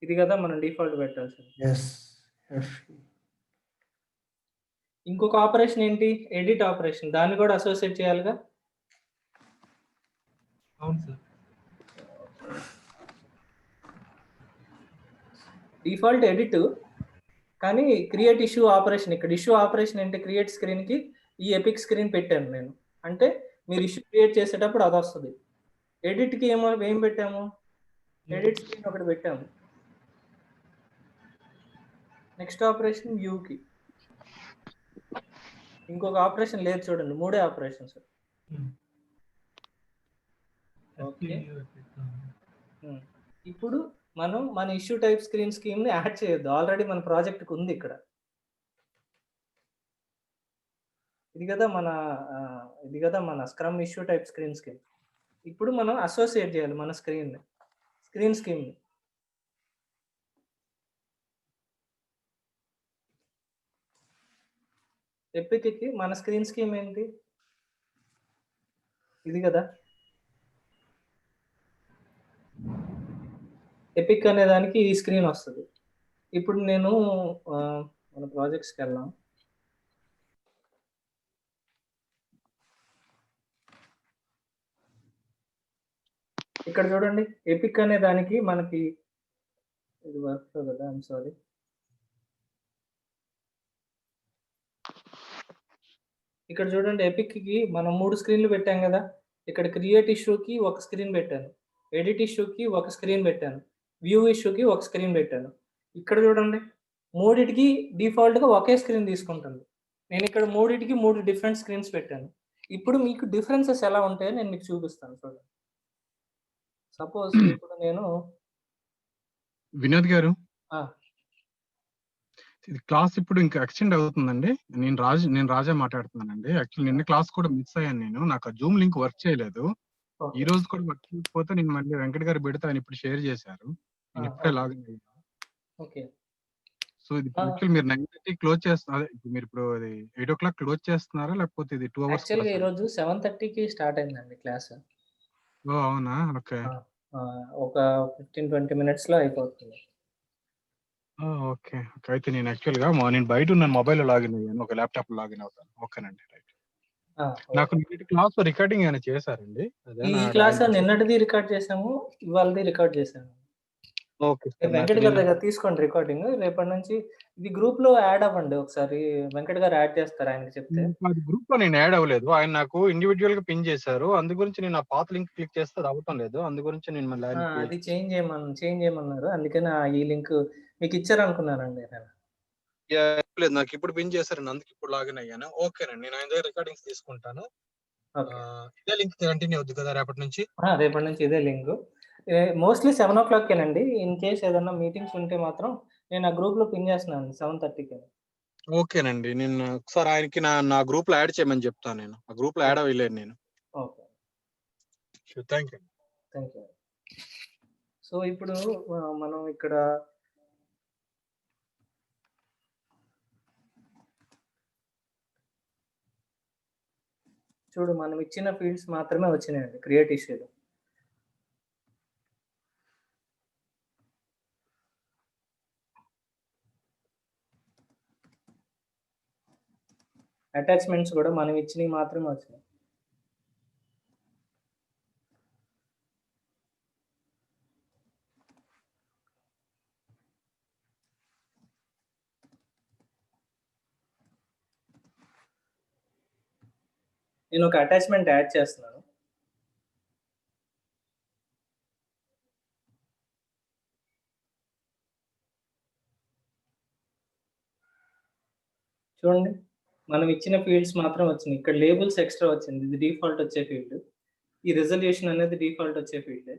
ఇది కదా మనం డిఫాల్ట్ పెట్టాల్సింది. yes, ఇంకొక ఆపరేషన్ ఏంటి? Edit operation. దాన్ని కూడా అసోసియేట్ చేయాలిగా. అవును సార్. డిఫాల్ట్ ఎడిట్, కానీ క్రియేట్ ఇష్యూ ఆపరేషన్. ఇక్కడ ఇష్యూ ఆపరేషన్ అంటే క్రియేట్ స్క్రీన్కి ఈ ఎపిక్ స్క్రీన్ పెట్టాను నేను. అంటే మీరు ఇష్యూ క్రియేట్ చేసేటప్పుడు అది వస్తుంది. ఎడిట్కి ఏం పెట్టాము? ఎడిట్ స్క్రీన్ ఒకటి పెట్టాము. నెక్స్ట్ ఆపరేషన్ వ్యూకి. ఇంకొక ఆపరేషన్ లేదు చూడండి. 3 ఆపరేషన్స్. ఓకే. ఇప్పుడు మనం మన ఇష్యూ టైప్ స్క్రీన్ స్కీమ్ని యాడ్ చేయొద్దు. ఆల్రెడీ మన ప్రాజెక్ట్కి ఉంది ఇక్కడ. ఇది కదా మన scrum issue type screen scheme. ఇప్పుడు మనం అసోసియేట్ చేయాలి మన స్క్రీన్ స్కీమ్ని. ఎపిక్కి మన స్క్రీన్ స్కీమ్ ఏంటి? ఇది కదా. ఎపిక్ అనే దానికి ఈ స్క్రీన్ వస్తుంది. ఇప్పుడు నేను మన ప్రాజెక్ట్స్కి వెళ్దాం. ఇక్కడ చూడండి ఎపిక్ అనే దానికి మనకి ఇది వర్క్ కదా. I'm sorry. ఇక్కడ చూడండి ఎపిక్కి మనం 3 స్క్రీన్లు పెట్టాం కదా. ఇక్కడ క్రియేట్ ఇష్యూకి ఒక స్క్రీన్ పెట్టాను, ఎడిట్ ఇష్యూకి ఒక స్క్రీన్ పెట్టాను, వ్యూ ఇష్యూకి ఒక స్క్రీన్ పెట్టాను. ఇక్కడ చూడండి మూడిటికి డిఫాల్ట్గా ఒకే స్క్రీన్ తీసుకుంటుంది. నేను ఇక్కడ మూడిటికి 3 డిఫరెంట్ స్క్రీన్స్ పెట్టాను. ఇప్పుడు మీకు డిఫరెన్సెస్ ఎలా ఉంటాయో నేను మీకు చూపిస్తాను చూడండి. సపోజ్ ఇప్పుడు నేను వినోద్ గారు, ఆ! ఇది క్లాస్ ఇప్పుడు ఇంకా ఎక్స్టెండ్ అవుతుందండి. నేను రాజా మాట్లాడుతున్నానండి. యాక్చువల్లీ నిన్న క్లాస్ కూడా మిస్ అయ్యాను నేను. నాకు ఆ జూమ్ లింక్ వర్క్ చేయలేదు. ఈ ఓకే. రోజు కూడా వర్క్ చేయకపోతే నేను మళ్ళీ వెంకట్ గారు పెడితే ఆయన ఇప్పుడు షేర్ చేశారు. నేను ఇప్పుడే ఓకే. లాగిన్ అయ్యాను. ఓకే. సో ఇది ఆ! యాక్చువల్లీ మీరు 9:30 క్లోజ్ చేస్తున్నారు. మీరు ఇప్పుడు అది 8:00 క్లోజ్ చేస్తున్నారా, లేకపోతే ఇది 2 అవర్స్ యాక్చువల్‌గా క్లాసా? ఈరోజు 7:30కి స్టార్ట్ అయిందండి క్లాస్. ఓ అవునా? ఓకే. ఒక 15-20 మినిట్స్‌లో అయిపోతుంది. ఓకే. ఓకే. అయితే నేను యాక్చువల్‌గా నేను బయట ఉన్నాను, మొబైల్‌లో లాగిన్ అయ్యాను. ఒక ల్యాప్‌టాప్‌లో లాగిన్ అవుతాను. ఓకేనండి. రైట్. నాకు ఓకే. నిన్నటి క్లాస్ రికార్డింగ్ ఏమైనా చేశారండి? అదే ఈ నా క్లాస్ ఆయన నిన్నటిది రికార్డ్ చేసాము. ఇవాళది రికార్డ్ చేశాను. ఓకే మీరు సార్. నాకు వెంకట్ గారి నిన్న దగ్గర తీసుకోండి రికార్డింగ్. రేపటి నుంచి ఇది గ్రూప్‌లో యాడ్ అవ్వండి ఒకసారి. వెంకట్ గారు యాడ్ చేస్తారు ఆయనకి చెప్తే. అది గ్రూప్‌లో నేను యాడ్ అవ్వలేదు. ఆయన నాకు ఇండివిడ్యువల్‌గా పిన్ చేశారు. అందు గురించి నేను ఆ పాత లింక్ క్లిక్ చేస్తే అది అవ్వటం లేదు. అందు గురించి నేను మళ్ళీ ఆయనకి అది చేంజ్ చేయమన్నారు. అందుకని ఈ లింక్ మీకు ఇచ్చారనుకున్నానండి నేను. లేదు, నాకు ఇప్పుడు పిన్ చేశారండి. అందుకే ఇప్పుడు లాగిన్ అయ్యాను. ఓకేనండి. నేను ఆయన దగ్గర రికార్డింగ్స్ తీసుకుంటాను. ఓకే. ఇదే లింక్ కంటిన్యూ అవుద్ది కదా రేపటి నుంచి? రేపటి నుంచి ఇదే లింకు. మోస్ట్‌లీ 7:00కేనండి. ఇన్ కేస్ ఏదన్నా మీటింగ్స్ ఉంటే మాత్రం నేను ఆ గ్రూప్‌లో పిన్ చేస్తున్నాను 7:30కి. ఓకేనండి. నేను ఒకసారి ఆయనకి నా గ్రూప్‌లో యాడ్ చేయమని చెప్తాను నేను. ఆ గ్రూప్‌లో యాడ్ అవ్వలేను నేను. Okay. Thank you. Thank you. So, ఇప్పుడు మనం ఇక్కడ చూడు మనం ఇచ్చిన ఫీల్డ్స్ మాత్రమే వచ్చినాయండి క్రియేట్ ఇష్యూలో. అటాచ్‌మెంట్స్ కూడా మనం ఇచ్చినవి మాత్రమే వచ్చినాయి. నేను ఒక అటాచ్‌మెంట్ యాడ్ చేస్తున్నాను. చూడండి. మనం ఇచ్చిన ఫీల్డ్స్ మాత్రం వచ్చినాయి. ఇక్కడ లేబుల్స్ ఎక్స్‌ట్రా వచ్చింది. ఇది డిఫాల్ట్ వచ్చే ఫీల్డ్. ఈ రిజల్యూషన్ అనేది డిఫాల్ట్ వచ్చే ఫీల్డే.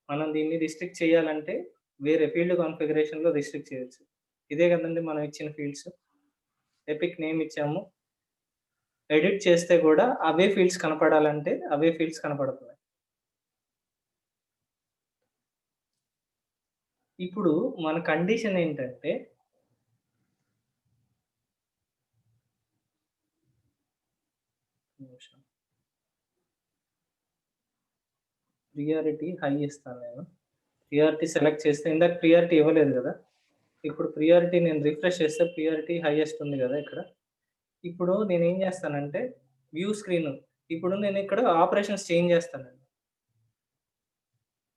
మనం దీన్ని రిస్ట్రిక్ట్ చేయాలంటే వేరే ఫీల్డ్ కాన్ఫిగరేషన్‌లో రిస్ట్రిక్ట్ చేయొచ్చు. ఇదే కదండీ మనం ఇచ్చిన ఫీల్డ్స్. ఎపిక్ నేమ్ ఇచ్చాము. ఎడిట్ చేస్తే కూడా అవే ఫీల్డ్స్ కనపడాలంటే అవే ఫీల్డ్స్ కనపడుతున్నాయి. ఇప్పుడు మన కండిషన్ ఏంటంటే నిమిషం. ప్రియారిటీ హై ఇస్తాను నేను. ప్రియారిటీ సెలెక్ట్ చేస్తే ఇందాక ప్రియారిటీ ఇవ్వలేదు కదా! ఇప్పుడు ప్రియారిటీ నేను రిఫ్రెష్ చేస్తే ప్రియారిటీ హైయెస్ట్ ఉంది కదా ఇక్కడ. ఇప్పుడు నేనేం చేస్తానంటే వ్యూ స్క్రీన్ ఇప్పుడు నేను ఇక్కడ ఆపరేషన్స్ చేంజ్ చేస్తానండి.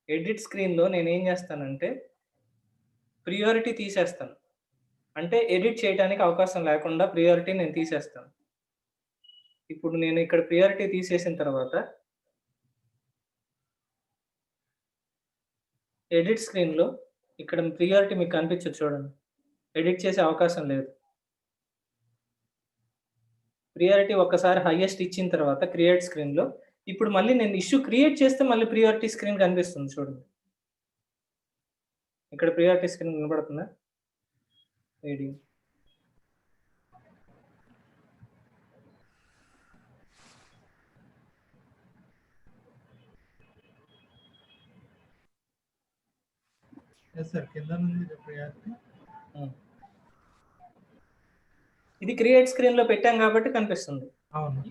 ఎడిట్ స్క్రీన్‌లో నేనేం చేస్తానంటే ప్రియారిటీ తీసేస్తాను. అంటే ఎడిట్ చేయడానికి అవకాశం లేకుండా ప్రియారిటీ నేను తీసేస్తాను. ఇప్పుడు నేను ఇక్కడ ప్రియారిటీ తీసేసిన తర్వాత ఎడిట్ స్క్రీన్‌లో ఇక్కడ ప్రియారిటీ మీకు కనిపించదు చూడండి. ఎడిట్ చేసే అవకాశం లేదు. ప్రియారిటీ ఒక్కసారి హైయెస్ట్ ఇచ్చిన తర్వాత క్రియేట్ స్క్రీన్‌లో ఇప్పుడు మళ్ళీ నేను ఇష్యూ క్రియేట్ చేస్తే మళ్ళీ ప్రియారిటీ స్క్రీన్ కనిపిస్తుంది చూడండి. ఇక్కడ ప్రియారిటీ స్క్రీన్ కనపడుతుందా? ఏడి ఎస్ సార్. కింద నుండి ప్రియారిటీ. ఇది క్రియేట్ స్క్రీన్‌లో పెట్టాం కాబట్టి కనిపిస్తుంది. అవును.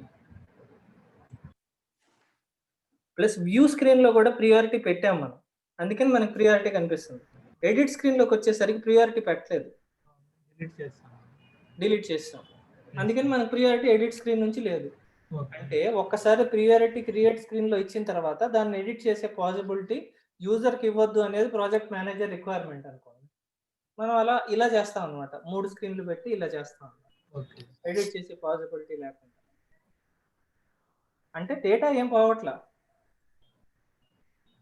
ప్లస్ వ్యూ స్క్రీన్‌లో కూడా ప్రియారిటీ పెట్టాం మనం. అందుకని మనకు ప్రియారిటీ కనిపిస్తుంది. ఎడిట్ స్క్రీన్‌లోకి వచ్చేసరికి ప్రియారిటీ పెట్టలేదు. డిలీట్ చేస్తాను. డిలీట్ చేసాం. అందుకని మనకు ప్రియారిటీ ఎడిట్ స్క్రీన్ నుంచి లేదు. ఓకే. అంటే ఒక్కసారి ప్రియారిటీ క్రియేట్ స్క్రీన్‌లో ఇచ్చిన తర్వాత దాన్ని ఎడిట్ చేసే పాసిబిలిటీ యూజర్‌కి ఇవ్వద్దు అనేది ప్రాజెక్ట్ మేనేజర్ రిక్వైర్మెంట్ అనుకోండి. మనం ఇలా చేస్తాం అన్నమాట. 3 స్క్రీన్‌లు పెట్టి ఇలా చేస్తాం. ఓకే. ఎడిట్ చేసే పాసిబిలిటీ లేకుండా. అంటే డేటా ఏం పోవట్లా.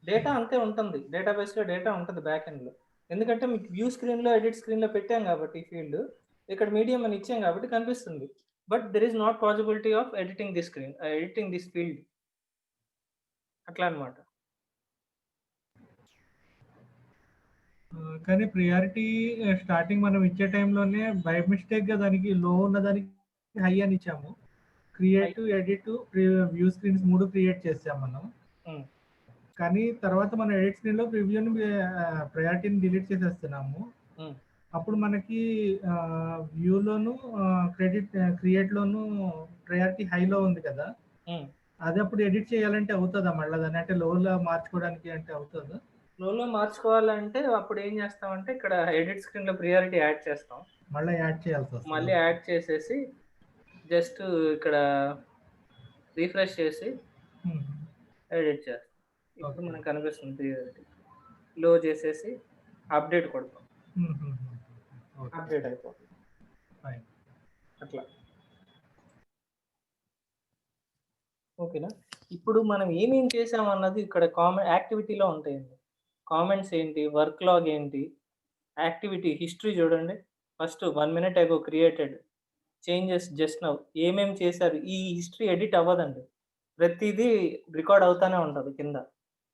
డేటా అంతే ఉంటుంది. డేటాబేస్‌లో డేటా ఉంటది బ్యాక్ ఎండ్‌లో. ఎందుకంటే మీకు వ్యూ స్క్రీన్‌లో, ఎడిట్ స్క్రీన్‌లో పెట్టాం కాబట్టి ఈ ఫీల్డ్ ఇక్కడ మీడియం అని ఇచ్చాం కాబట్టి కనిపిస్తుంది. But there is not possibility of editing this screen, editing this field. అట్లా అనమాట. కానీ ప్రియారిటీ స్టార్టింగ్ మనం ఇచ్చే టైంలోనే బై మిస్టేక్గా దానికి లో ఉన్నదానికి హై అని ఇచ్చాము. Create, edit, view screens 3 create చేసాం మనం. కానీ తర్వాత మనం ఎడిట్ స్క్రీన్లో ప్రివ్యూని ప్రయారిటీని డిలీట్ చేసేస్తున్నాము. అప్పుడు మనకి వ్యూలోను క్రియేట్లోను ప్రయారిటీ హైలో ఉంది కదా, అది అప్పుడు ఎడిట్ చేయాలంటే అవుతుందా మళ్ళీ దాన్ని, అంటే లోలో మార్చుకోవడానికి అంటే అవుతుందా? లోలో మార్చుకోవాలంటే అప్పుడు ఏం చేస్తామంటే ఇక్కడ ఎడిట్ స్క్రీన్లో ప్రియారిటీ యాడ్ చేస్తాం. మళ్ళీ యాడ్ చేయాల్సి వస్తుంది. మళ్ళీ యాడ్ చేసేసి జస్ట్ ఇక్కడ రీఫ్రెష్ చేసి ఎడిట్ చేస్తాం. ఇప్పుడు మనకు కనిపిస్తుంది ప్రియారిటీ. లో చేసేసి అప్డేట్ కొడతాం, అప్డేట్ అయిపోతుంది. అట్లా ఓకేనా. ఇప్పుడు మనం ఏమేం చేసామన్నది ఇక్కడ యాక్టివిటీలో ఉంటాయండి. కామెంట్స్ ఏంటి, వర్క్ లాగ్ ఏంటి, యాక్టివిటీ హిస్టరీ చూడండి. First 1 minute ago created, changes just now, ఏమేం చేశారు. ఈ హిస్టరీ ఎడిట్ అవ్వదండి, ప్రతిదీ రికార్డ్ అవుతానే ఉంటుంది కింద.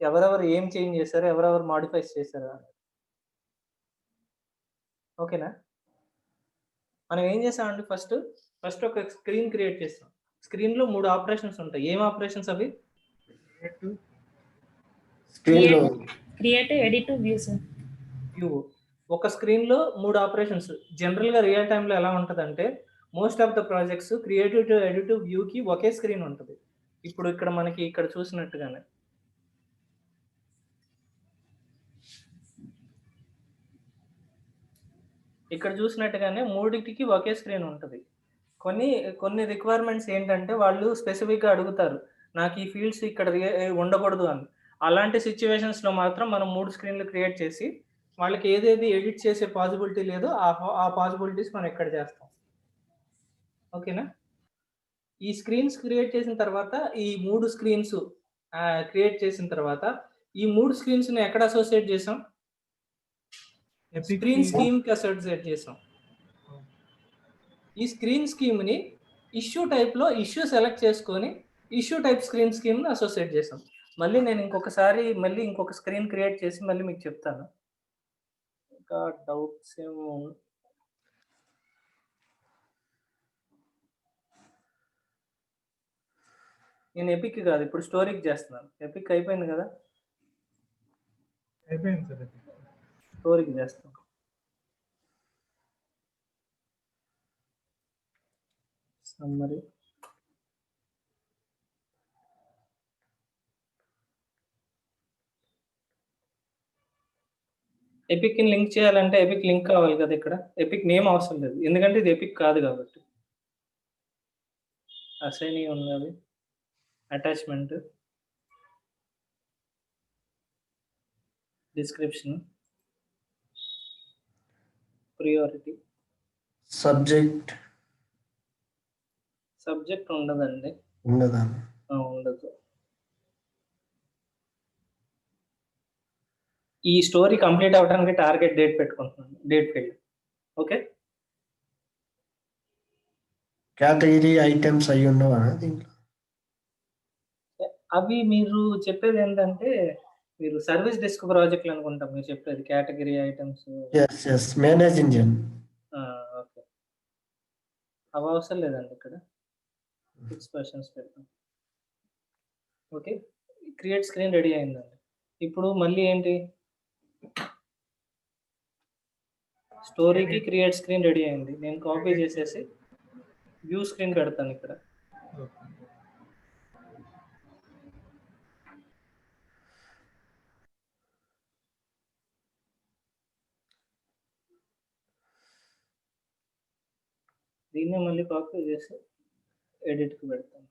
ఎవరెవరు ఏం చేంజ్ చేశారు, ఎవరెవరు మాడిఫైస్ చేశారు అని. ఓకేనా. మనం ఏం చేసామండి, ఫస్ట్ ఒక స్క్రీన్ క్రియేట్ చేస్తాం. స్క్రీన్లో 3 ఆపరేషన్స్ ఉంటాయి. ఏం ఆపరేషన్స్ అవి? స్క్రీన్లో create, edit, view sir. View. ఒక స్క్రీన్లో 3 ఆపరేషన్స్. జనరల్గా రియల్ టైంలో ఎలా ఉంటుందంటే most of the projects creative to edit వ్యూకి ఒకే స్క్రీన్ ఉంటుంది. ఇప్పుడు ఇక్కడ మనకి ఇక్కడ చూసినట్టుగానే మూడింటికి ఒకే స్క్రీన్ ఉంటుంది. కొన్ని రిక్వైర్మెంట్స్ ఏంటంటే వాళ్ళు స్పెసిఫిక్గా అడుగుతారు, నాకు ఈ ఫీల్డ్స్ ఇక్కడ ఉండకూడదు అని. అలాంటి సిచ్యువేషన్స్లో మాత్రం మనం 3 స్క్రీన్లు క్రియేట్ చేసి వాళ్ళకి ఏదేది ఎడిట్ చేసే పాసిబిలిటీ లేదో ఆ పాసిబిలిటీస్ మనం ఇక్కడ చేస్తాం. ఓకేనా. ఈ స్క్రీన్స్ క్రియేట్ చేసిన తర్వాత ఈ 3 స్క్రీన్స్ క్రియేట్ చేసిన తర్వాత ఈ 3 స్క్రీన్స్ని ఎక్కడ అసోసియేట్ చేసాం? స్క్రీన్ స్కీమ్కి అసోసియేట్ చేసాం. ఈ స్క్రీన్ స్కీమ్ని ఇష్యూ టైప్లో ఇష్యూ సెలెక్ట్ చేసుకొని ఇష్యూ టైప్ స్క్రీన్ స్కీమ్ని అసోసియేట్ చేసాం. మళ్ళీ నేను ఇంకొక స్క్రీన్ క్రియేట్ చేసి మళ్ళీ మీకు చెప్తాను. ఇంకా డౌట్స్ ఏమో. నేను ఎపిక్ కాదు, ఇప్పుడు స్టోరీకి చేస్తున్నాను. ఎపిక్ అయిపోయింది కదా, అయిపోయింది సార్. స్టోరీకి చేస్తాను. సమ్మరీ. ఎపిక్ని లింక్ చేయాలంటే ఎపిక్ లింక్ కావాలి కదా. ఇక్కడ ఎపిక్ నేమ్ అవసరం లేదు, ఎందుకంటే ఇది ఎపిక్ కాదు కాబట్టి. అసైనీ ఉన్నది, అటాచ్మెంట్, డిస్క్రిప్షన్, ప్రియారిటీ. సబ్జెక్ట్ ఉండదండి, ఉండదా? ఉండదు. ఈ స్టోరీ కంప్లీట్ అవ్వడానికి టార్గెట్ డేట్ పెట్టుకుంటున్నాను, date field. Okay. Category items అయి ఉండవా దీంట్లో? అవి మీరు చెప్పేది ఏంటంటే మీరు సర్వీస్ డెస్క్ ప్రాజెక్ట్లు అనుకుంటాం మీరు చెప్పేది, category items. Manage engine. Okay, అవి అవసరం లేదండి ఇక్కడ. ఎక్స్ప్రెషన్స్ పెడతాం. ఓకే, క్రియేట్ స్క్రీన్ రెడీ అయిందండి. ఇప్పుడు మళ్ళీ ఏంటి, స్టోరీకి క్రియేట్ స్క్రీన్ రెడీ అయింది. నేను కాపీ చేసేసి వ్యూ స్క్రీన్ పెడతాను ఇక్కడ. దీన్ని మళ్ళీ కాపీ చేసి ఎడిట్కి పెడతాను.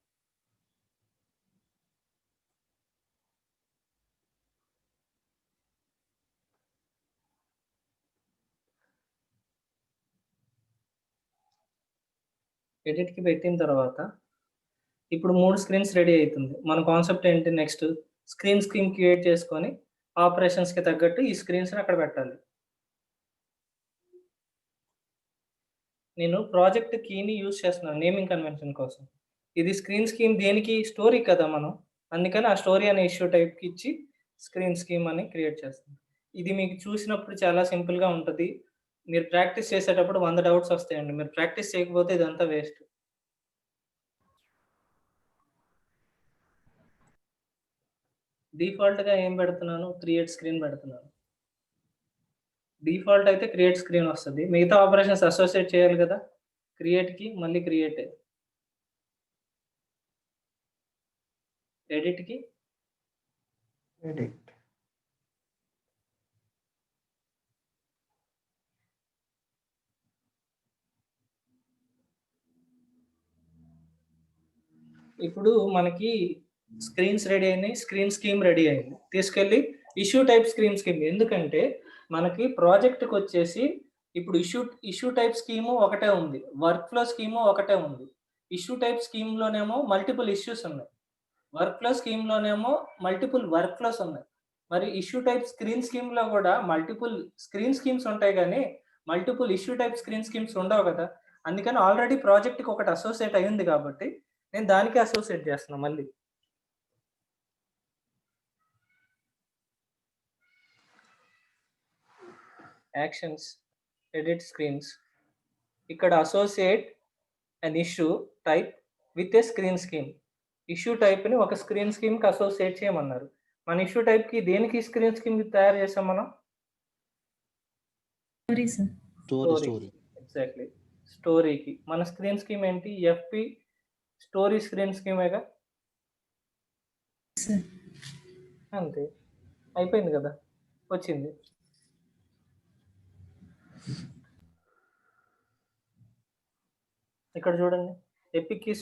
ఎడిట్కి పెట్టిన తర్వాత ఇప్పుడు 3 స్క్రీన్స్ రెడీ అవుతుంది. మన కాన్సెప్ట్ ఏంటి, నెక్స్ట్ స్క్రీన్ స్కీమ్ క్రియేట్ చేసుకొని ఆపరేషన్స్కి తగ్గట్టు ఈ స్క్రీన్స్ని అక్కడ పెట్టాలి. నేను ప్రాజెక్ట్ కీని యూజ్ చేస్తున్నాను నేమింగ్ కన్వెన్షన్ కోసం. ఇది స్క్రీన్ స్కీమ్ దేనికి? స్టోరీ కదా మనం. అందుకని ఆ స్టోరీ అనే ఇష్యూ టైప్‌కి ఇచ్చి స్క్రీన్ స్కీమ్ అని క్రియేట్ చేస్తాను. ఇది మీకు చూసినప్పుడు చాలా సింపుల్‌గా ఉంటది. మీరు ప్రాక్టీస్ చేసేటప్పుడు 100 డౌట్స్ వస్తాయండి. మీరు ప్రాక్టీస్ చేయకపోతే ఇదంతా వేస్ట్. డిఫాల్ట్‌గా ఏం పెడుతున్నాను? క్రియేట్ స్క్రీన్ పెడుతున్నాను. డిఫాల్ట్ అయితే క్రియేట్ స్క్రీన్ వస్తది. మిగతా ఆపరేషన్స్ అసోసియేట్ చేయాలి కదా! క్రియేట్‌కి మళ్ళీ క్రియేటే. ఎడిట్‌కి ఎడిట్. ఇప్పుడు మనకి స్క్రీన్స్ రెడీ అయినాయి. స్క్రీన్ స్కీమ్ రెడీ అయింది. తీసుకెళ్ళి ఇష్యూ టైప్ స్క్రీన్ స్కీమ్. ఎందుకంటే మనకి ప్రాజెక్ట్‌కొచ్చేసి ఇప్పుడు ఇష్యూ టైప్ స్కీము ఒకటే ఉంది. వర్క్ ఫ్లో స్కీము ఒకటే ఉంది. ఇష్యూ టైప్ స్కీమ్‌లోనేమో మల్టిపుల్ ఇష్యూస్ ఉన్నాయి. వర్క్ ఫ్లో స్కీమ్‌లోనేమో మల్టిపుల్ వర్క్ ఫ్లోస్ ఉన్నాయి. మరి ఇష్యూ టైప్ స్క్రీన్ స్కీమ్‌లో కూడా మల్టిపుల్ స్క్రీన్ స్కీమ్స్ ఉంటాయి గానీ, multiple issue type screen schemes ఉండవు కదా! అందుకని ఆల్రెడీ ప్రాజెక్ట్‌కి ఒకటి అసోసియేట్ అయింది కాబట్టి, నేను దానికే అసోసియేట్ చేస్తున్నా మళ్ళీ. Actions, edit screens. ఇక్కడ associate an issue type with a screen scheme. Issue టైప్‌ని ఒక స్క్రీన్ స్కీమ్‌కి అసోసియేట్ చేయమన్నారు. మన ఇష్యూ టైప్‌కి దేనికి స్క్రీన్ స్కీమ్ తయారు చేసాం మనం? Story, sir. స్టోరీ. ఎగ్జాక్ట్‌లీ. స్టోరీకి. మన స్క్రీన్ స్కీమ్ ఏంటి? ఎఫ్‌పి స్టోరీ స్క్రీన్ స్కీమేగా? Sir. అంతే. అయిపోయింది కదా! వచ్చింది. ఇక్కడ చూడండి. ఎపిక్‌కి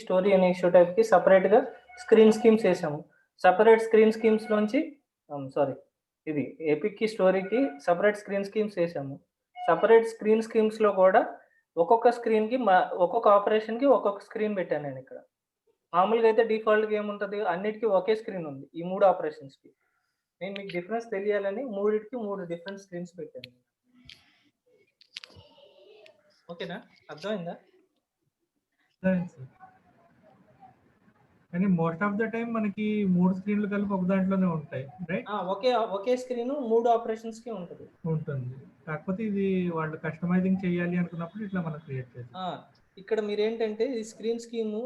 స్టోరీ అనే ఇష్యూ టైప్‌కి సెపరేట్‌గా స్క్రీన్ స్కీమ్స్ ఏసాము. సెపరేట్ స్క్రీన్ స్కీమ్స్‌లోంచి ఇది ఎపిక్‌కి స్టోరీకి సెపరేట్ స్క్రీన్ స్కీమ్స్ ఏసాము. సెపరేట్ స్క్రీన్ స్కీమ్స్‌లో కూడా ఒక్కొక్క స్క్రీన్‌కి ఒక్కొక్క ఆపరేషన్‌కి ఒక్కొక్క స్క్రీన్ పెట్టాను నేను ఇక్కడ. మామూలుగా అయితే డిఫాల్ట్‌గా ఏముంటది? అన్నిటికి ఒకే స్క్రీన్ ఉంది. ఈ 3 ఆపరేషన్స్‌కి. నేను మీకు డిఫరెన్స్ తెలియాలని మూడిటికి 3 డిఫరెంట్ స్క్రీన్స్ పెట్టాను. ఓకేనా? అర్థమైందా? సరే సార్. కానీ మోస్ట్ ఆఫ్ ద టైమ్ మనకి 3 స్క్రీన్‌లు కలిపి ఒక దాంట్లోనే ఉంటాయి. రైట్? ఒకే స్క్రీను 3 ఆపరేషన్స్‌కి ఉంటది. ఉంటుంది. కాకపోతే ఇది వాళ్ళు కస్టమైజింగ్ చేయాలి అనుకున్నప్పుడు ఇట్లా మనం క్రియేట్ చేస్తాం. ఇక్కడ మీరేంటంటే ఈ స్క్రీన్ స్కీము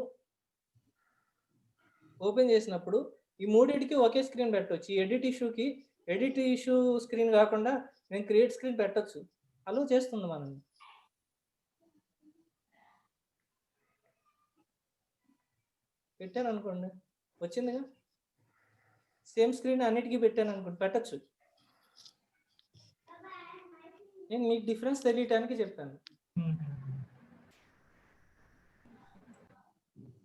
ఓపెన్ చేసినప్పుడు ఈ మూడిటికి ఒకే స్క్రీన్ పెట్టొచ్చు. ఈ ఎడిట్ ఇష్యూ స్క్రీన్ కాకుండా నేను క్రియేట్ స్క్రీన్ పెట్టొచ్చు. అలో చేస్తుంది మనల్ని. పెట్టాను అనుకోండి. వచ్చిందిగా. సేమ్ స్క్రీన్ అన్నిటికీ పెట్టాను అనుకోండి. పెట్టొచ్చు. నేను మీకు డిఫరెన్స్ తెలియటానికి చెప్పాను.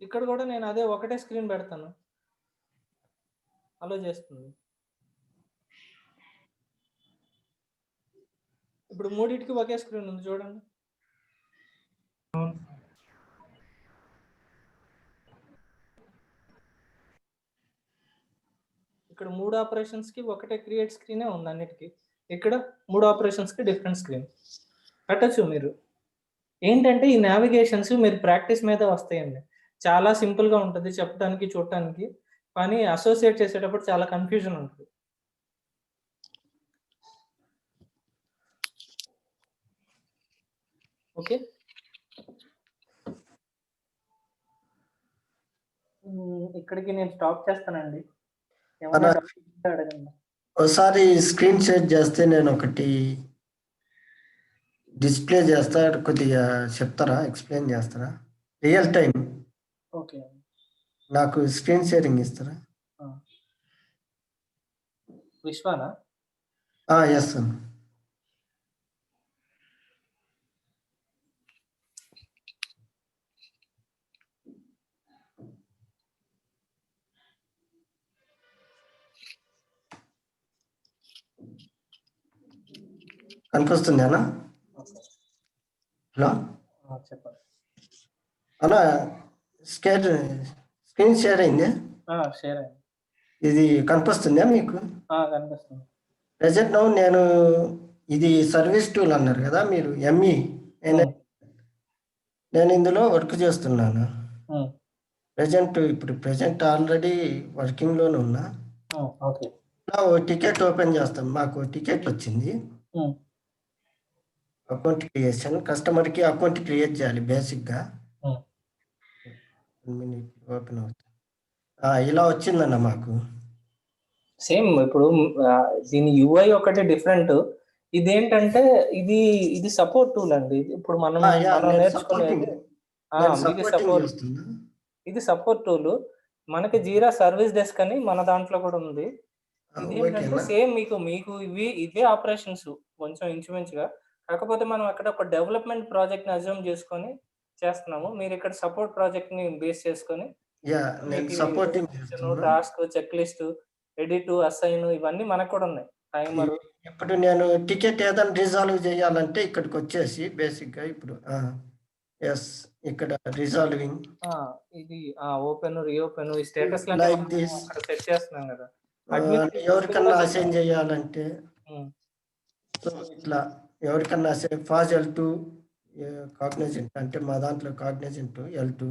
ఇక్కడ కూడా నేను అదే ఒకటే స్క్రీన్ పెడతాను. అలో చేస్తుంది. ఇప్పుడు మూడిటికి ఒకే స్క్రీన్ ఉంది చూడండి. అవును. ఇక్కడ 3 ఆపరేషన్స్‌కి ఒకటే క్రియేట్ స్క్రీనే ఉంది అన్నిటికి. ఇక్కడ 3 ఆపరేషన్స్‌కి డిఫరెంట్ స్క్రీన్. పెట్టొచ్చు మీరు. ఏంటంటే ఈ నావిగేషన్స్ మీరు ప్రాక్టీస్ మీద వస్తాయండి. చాలా సింపుల్‌గా ఉంటది చెప్పడానికి, చూడటానికి. కానీ అసోసియేట్ చేసేటప్పుడు చాలా కన్‌ఫ్యూజన్ ఉంటది. ఓకే. ఇక్కడికి నేను స్టాప్ చేస్తానండి. ఏమన్నా డౌట్స్ ఉంటే అడగండి. ఒకసారి స్క్రీన్ షేర్ చేస్తే నేను ఒకటి డిస్ప్లే చేస్తా, కొద్దిగా చెప్తారా, ఎక్స్ప్లెయిన్ చేస్తారా? Real time okay. నాకు స్క్రీన్ షేరింగ్ ఇస్తారా? విశ్వానా? Yes sir. కనిపిస్తుంది అన్న? హలో చెప్పండి. అన్న, స్క్రీన్ షేర్ అయింది. షేర్ అయ్యింది. ఇది కనిపిస్తుందా మీకు? కనిపిస్తుంది. ప్రెజెంట్ నేను ఇది సర్వీస్ టూల్ అన్నారు కదా మీరు, ఎంఈ నేను ఇందులో వర్క్ చేస్తున్నాను. ఉమ్, ఇప్పుడు ప్రెజెంట్ ఆల్రెడీ వర్కింగ్లోనే ఉన్నా. ఓకే. ఇలా ఓ టికెట్ ఓపెన్ చేస్తాం. మాకు టికెట్ వచ్చింది. ఉమ్, అకౌంట్ క్రియేషన్, కస్టమర్కి అకౌంట్ క్రియేట్ చేయాలి బేసిక్గా. ఉమ్. ఓపెన్ అవుతుంది. ఇలా వచ్చిందన్న మాకు. సేమ్ ఇప్పుడు దీని యూఐ ఒకటి డిఫరెంట్. ఇదేంటంటే ఇది సపోర్ట్ టూల్ అండి. ఇప్పుడు మనం నేర్చుకునేది ఇది సపోర్ట్ టూల్. మనకి జీరా సర్వీస్ డెస్క్ అని మన దాంట్లో కూడా ఉంది. ఇది ఏంటంటే సేమ్ మీకు ఇవే ఆపరేషన్స్ కొంచెం ఇంచుమించుగా. కాకపోతే మనం అక్కడ ఒక డెవలప్మెంట్ ప్రాజెక్ట్ ని అజ్యూమ్ చేసుకొని చేస్తున్నాము. మీరు ఇక్కడ సపోర్ట్ ప్రాజెక్ట్ ని బేస్ చేసుకొని task, checklist, edit, assign ఇవన్నీ మనకు కూడా ఉన్నాయి. టైమర్. ఇప్పుడు నేను టికెట్ ఏదైనా రిజాల్వ్ చేయాలంటే ఇక్కడికి వచ్చేసి బేసిక్గా ఇప్పుడు ఇక్కడ రిజాల్వింగ్ ఇది ఓపెన్, రీఓపెన్, ఈ స్టేటస్ లైక్ దిస్ అక్కడ సెట్ చేస్తున్నాం కదా. ఎవరికన్నా అసైన్ చేయాలంటే సో ఇట్లా ఎవరికన్నా అసైన్ ఫాజ్ L2 కాగ్నిజెంట్ అంటే మా దాంట్లో కాగ్నిజెంట్ L2.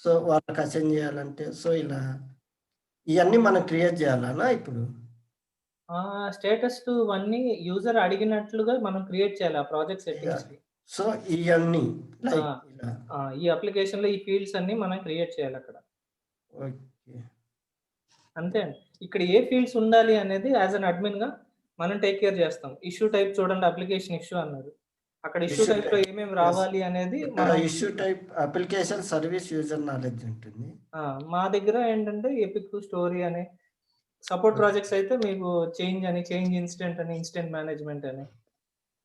సో వాళ్ళకి అసైన్ చేయాలంటే సో ఇలా ఇవన్నీ మనం క్రియేట్ చేయాలన్నా ఇప్పుడు స్టేటస్ అన్నీ యూజర్ అడిగినట్లుగా మనం క్రియేట్ చేయాలి ఆ ప్రాజెక్ట్ సెట్టింగ్స్. సో ఇవన్నీ ఈ అప్లికేషన్ లో ఈ ఫీల్డ్స్ అన్ని మనం క్రియేట్ చేయాలి అక్కడ. ఓకే, అంతే అండి. ఇక్కడ ఏ ఫీల్డ్స్ ఉండాలి అనేది యాజ్ అన్ అడ్మిన్ గా మనం టేక్ కేర్ చేస్తాం. ఇష్యూ టైప్ చూడండి, అప్లికేషన్ ఇష్యూ అన్నారు. అక్కడ ఇష్యూ టైప్ లో ఏమేమి రావాలి అనేది issue type application service user knowledge ఉంటుంది. మా దగ్గర ఏంటంటే ఎపిక్, స్టోరీ అనే సపోర్ట్ ప్రాజెక్ట్స్ అయితే మీకు చేంజ్ ఇన్స్టెంట్ అని, ఇన్స్టెంట్ మేనేజ్మెంట్ అని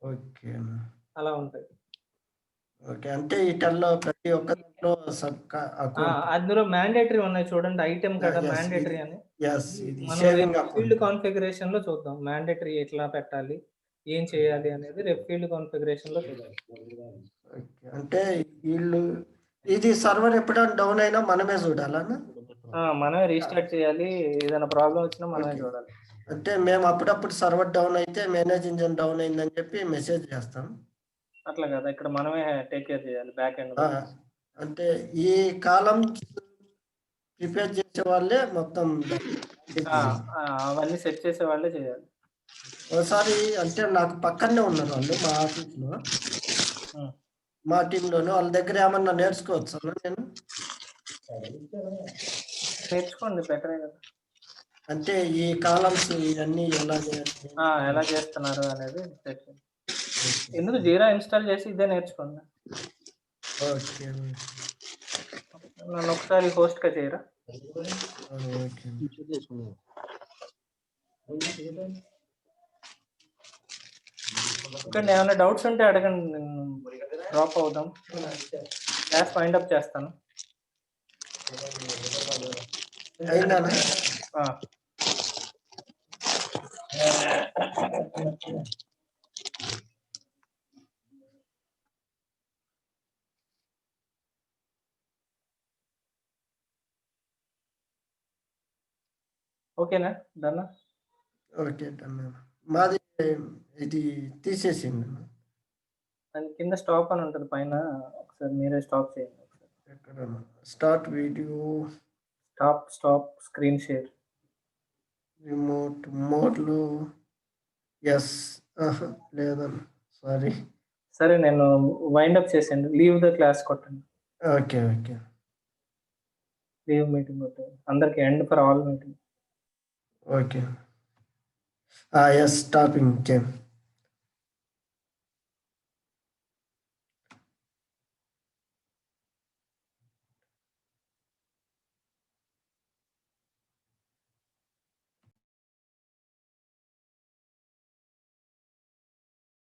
ఓకే అలా ఉంటాయి. ఓకే, అంటే వీటిల్లో ప్రతి ఒక్క దాంట్లో అందులో మ్యాండేటరీ ఉన్నాయి చూడండి, ఐటెం కదా మ్యాండేటరీ అని. ఫీల్డ్ కాన్ఫిగరేషన్ లో చూద్దాం మ్యాండేటరీ ఎట్లా పెట్టాలి, ఏం చేయాలి అనేది రేపు ఫీల్డ్ కాన్ఫిగరేషన్ లో చూద్దాం. అంటే వీళ్ళు ఇది సర్వర్ ఎప్పుడైనా డౌన్ అయినా మనమే చూడాలన్నా? మనమే రీస్టార్ట్ చేయాలి. ఏదైనా ప్రాబ్లం వచ్చినా మనమే చూడాలి. అంటే మేము అప్పుడప్పుడు సర్వర్ డౌన్ అయితే మేనేజ్ ఇంజన్ డౌన్ అయిందని చెప్పి మెసేజ్ చేస్తాం. అట్లా కదా, ఇక్కడ మనమే టేక్ కేర్ చేయాలి బ్యాక్ ఎండ్. అంటే ఈ కాలం ప్రిపేర్ చేసే వాళ్ళే మొత్తం అవన్నీ సెట్ చేసే వాళ్ళే చేయాలి. ఒకసారి అంటే నాకు పక్కనే ఉన్నారు వాళ్ళు మా ఆఫీస్ లో, మా టీంలోనే. వాళ్ళ దగ్గర ఏమన్నా నేర్చుకోవచ్చు నేను? నేర్చుకోండి, బెటరే కదా. అంటే ఈ కాలమ్స్ ఇవన్నీ ఎలా చేస్తున్నారు అనేది ఎందుకు జీరా ఇన్స్టాల్ చేసి ఇదే నేర్చుకోండి. ఓకే, నన్ను ఒకసారి హోస్ట్ గా చేయరా? ఇంకా ఏమైనా డౌట్స్ ఉంటే అడగండి, నేను డ్రాప్ అవుదాం. క్లాస్ ఫైండ్ అప్ చేస్తాను. ఓకేనా, డన్? Okay done. మాది ఇది తీసేసింది. దాని కింద స్టాప్ అని ఉంటుంది పైన, ఒకసారి మీరే స్టాప్ చేయండి. Start video, stop screen share, remote మోడ్లో లేదన్నా, సారీ. సరే, నేను వైండ్ అప్ చేసేయండి. లీవ్ ద క్లాస్ కొట్టండి. ఓకే, లీవ్ మీటింగ్ కొట్టండి అందరికి, end for all meeting. Okay, stopping game.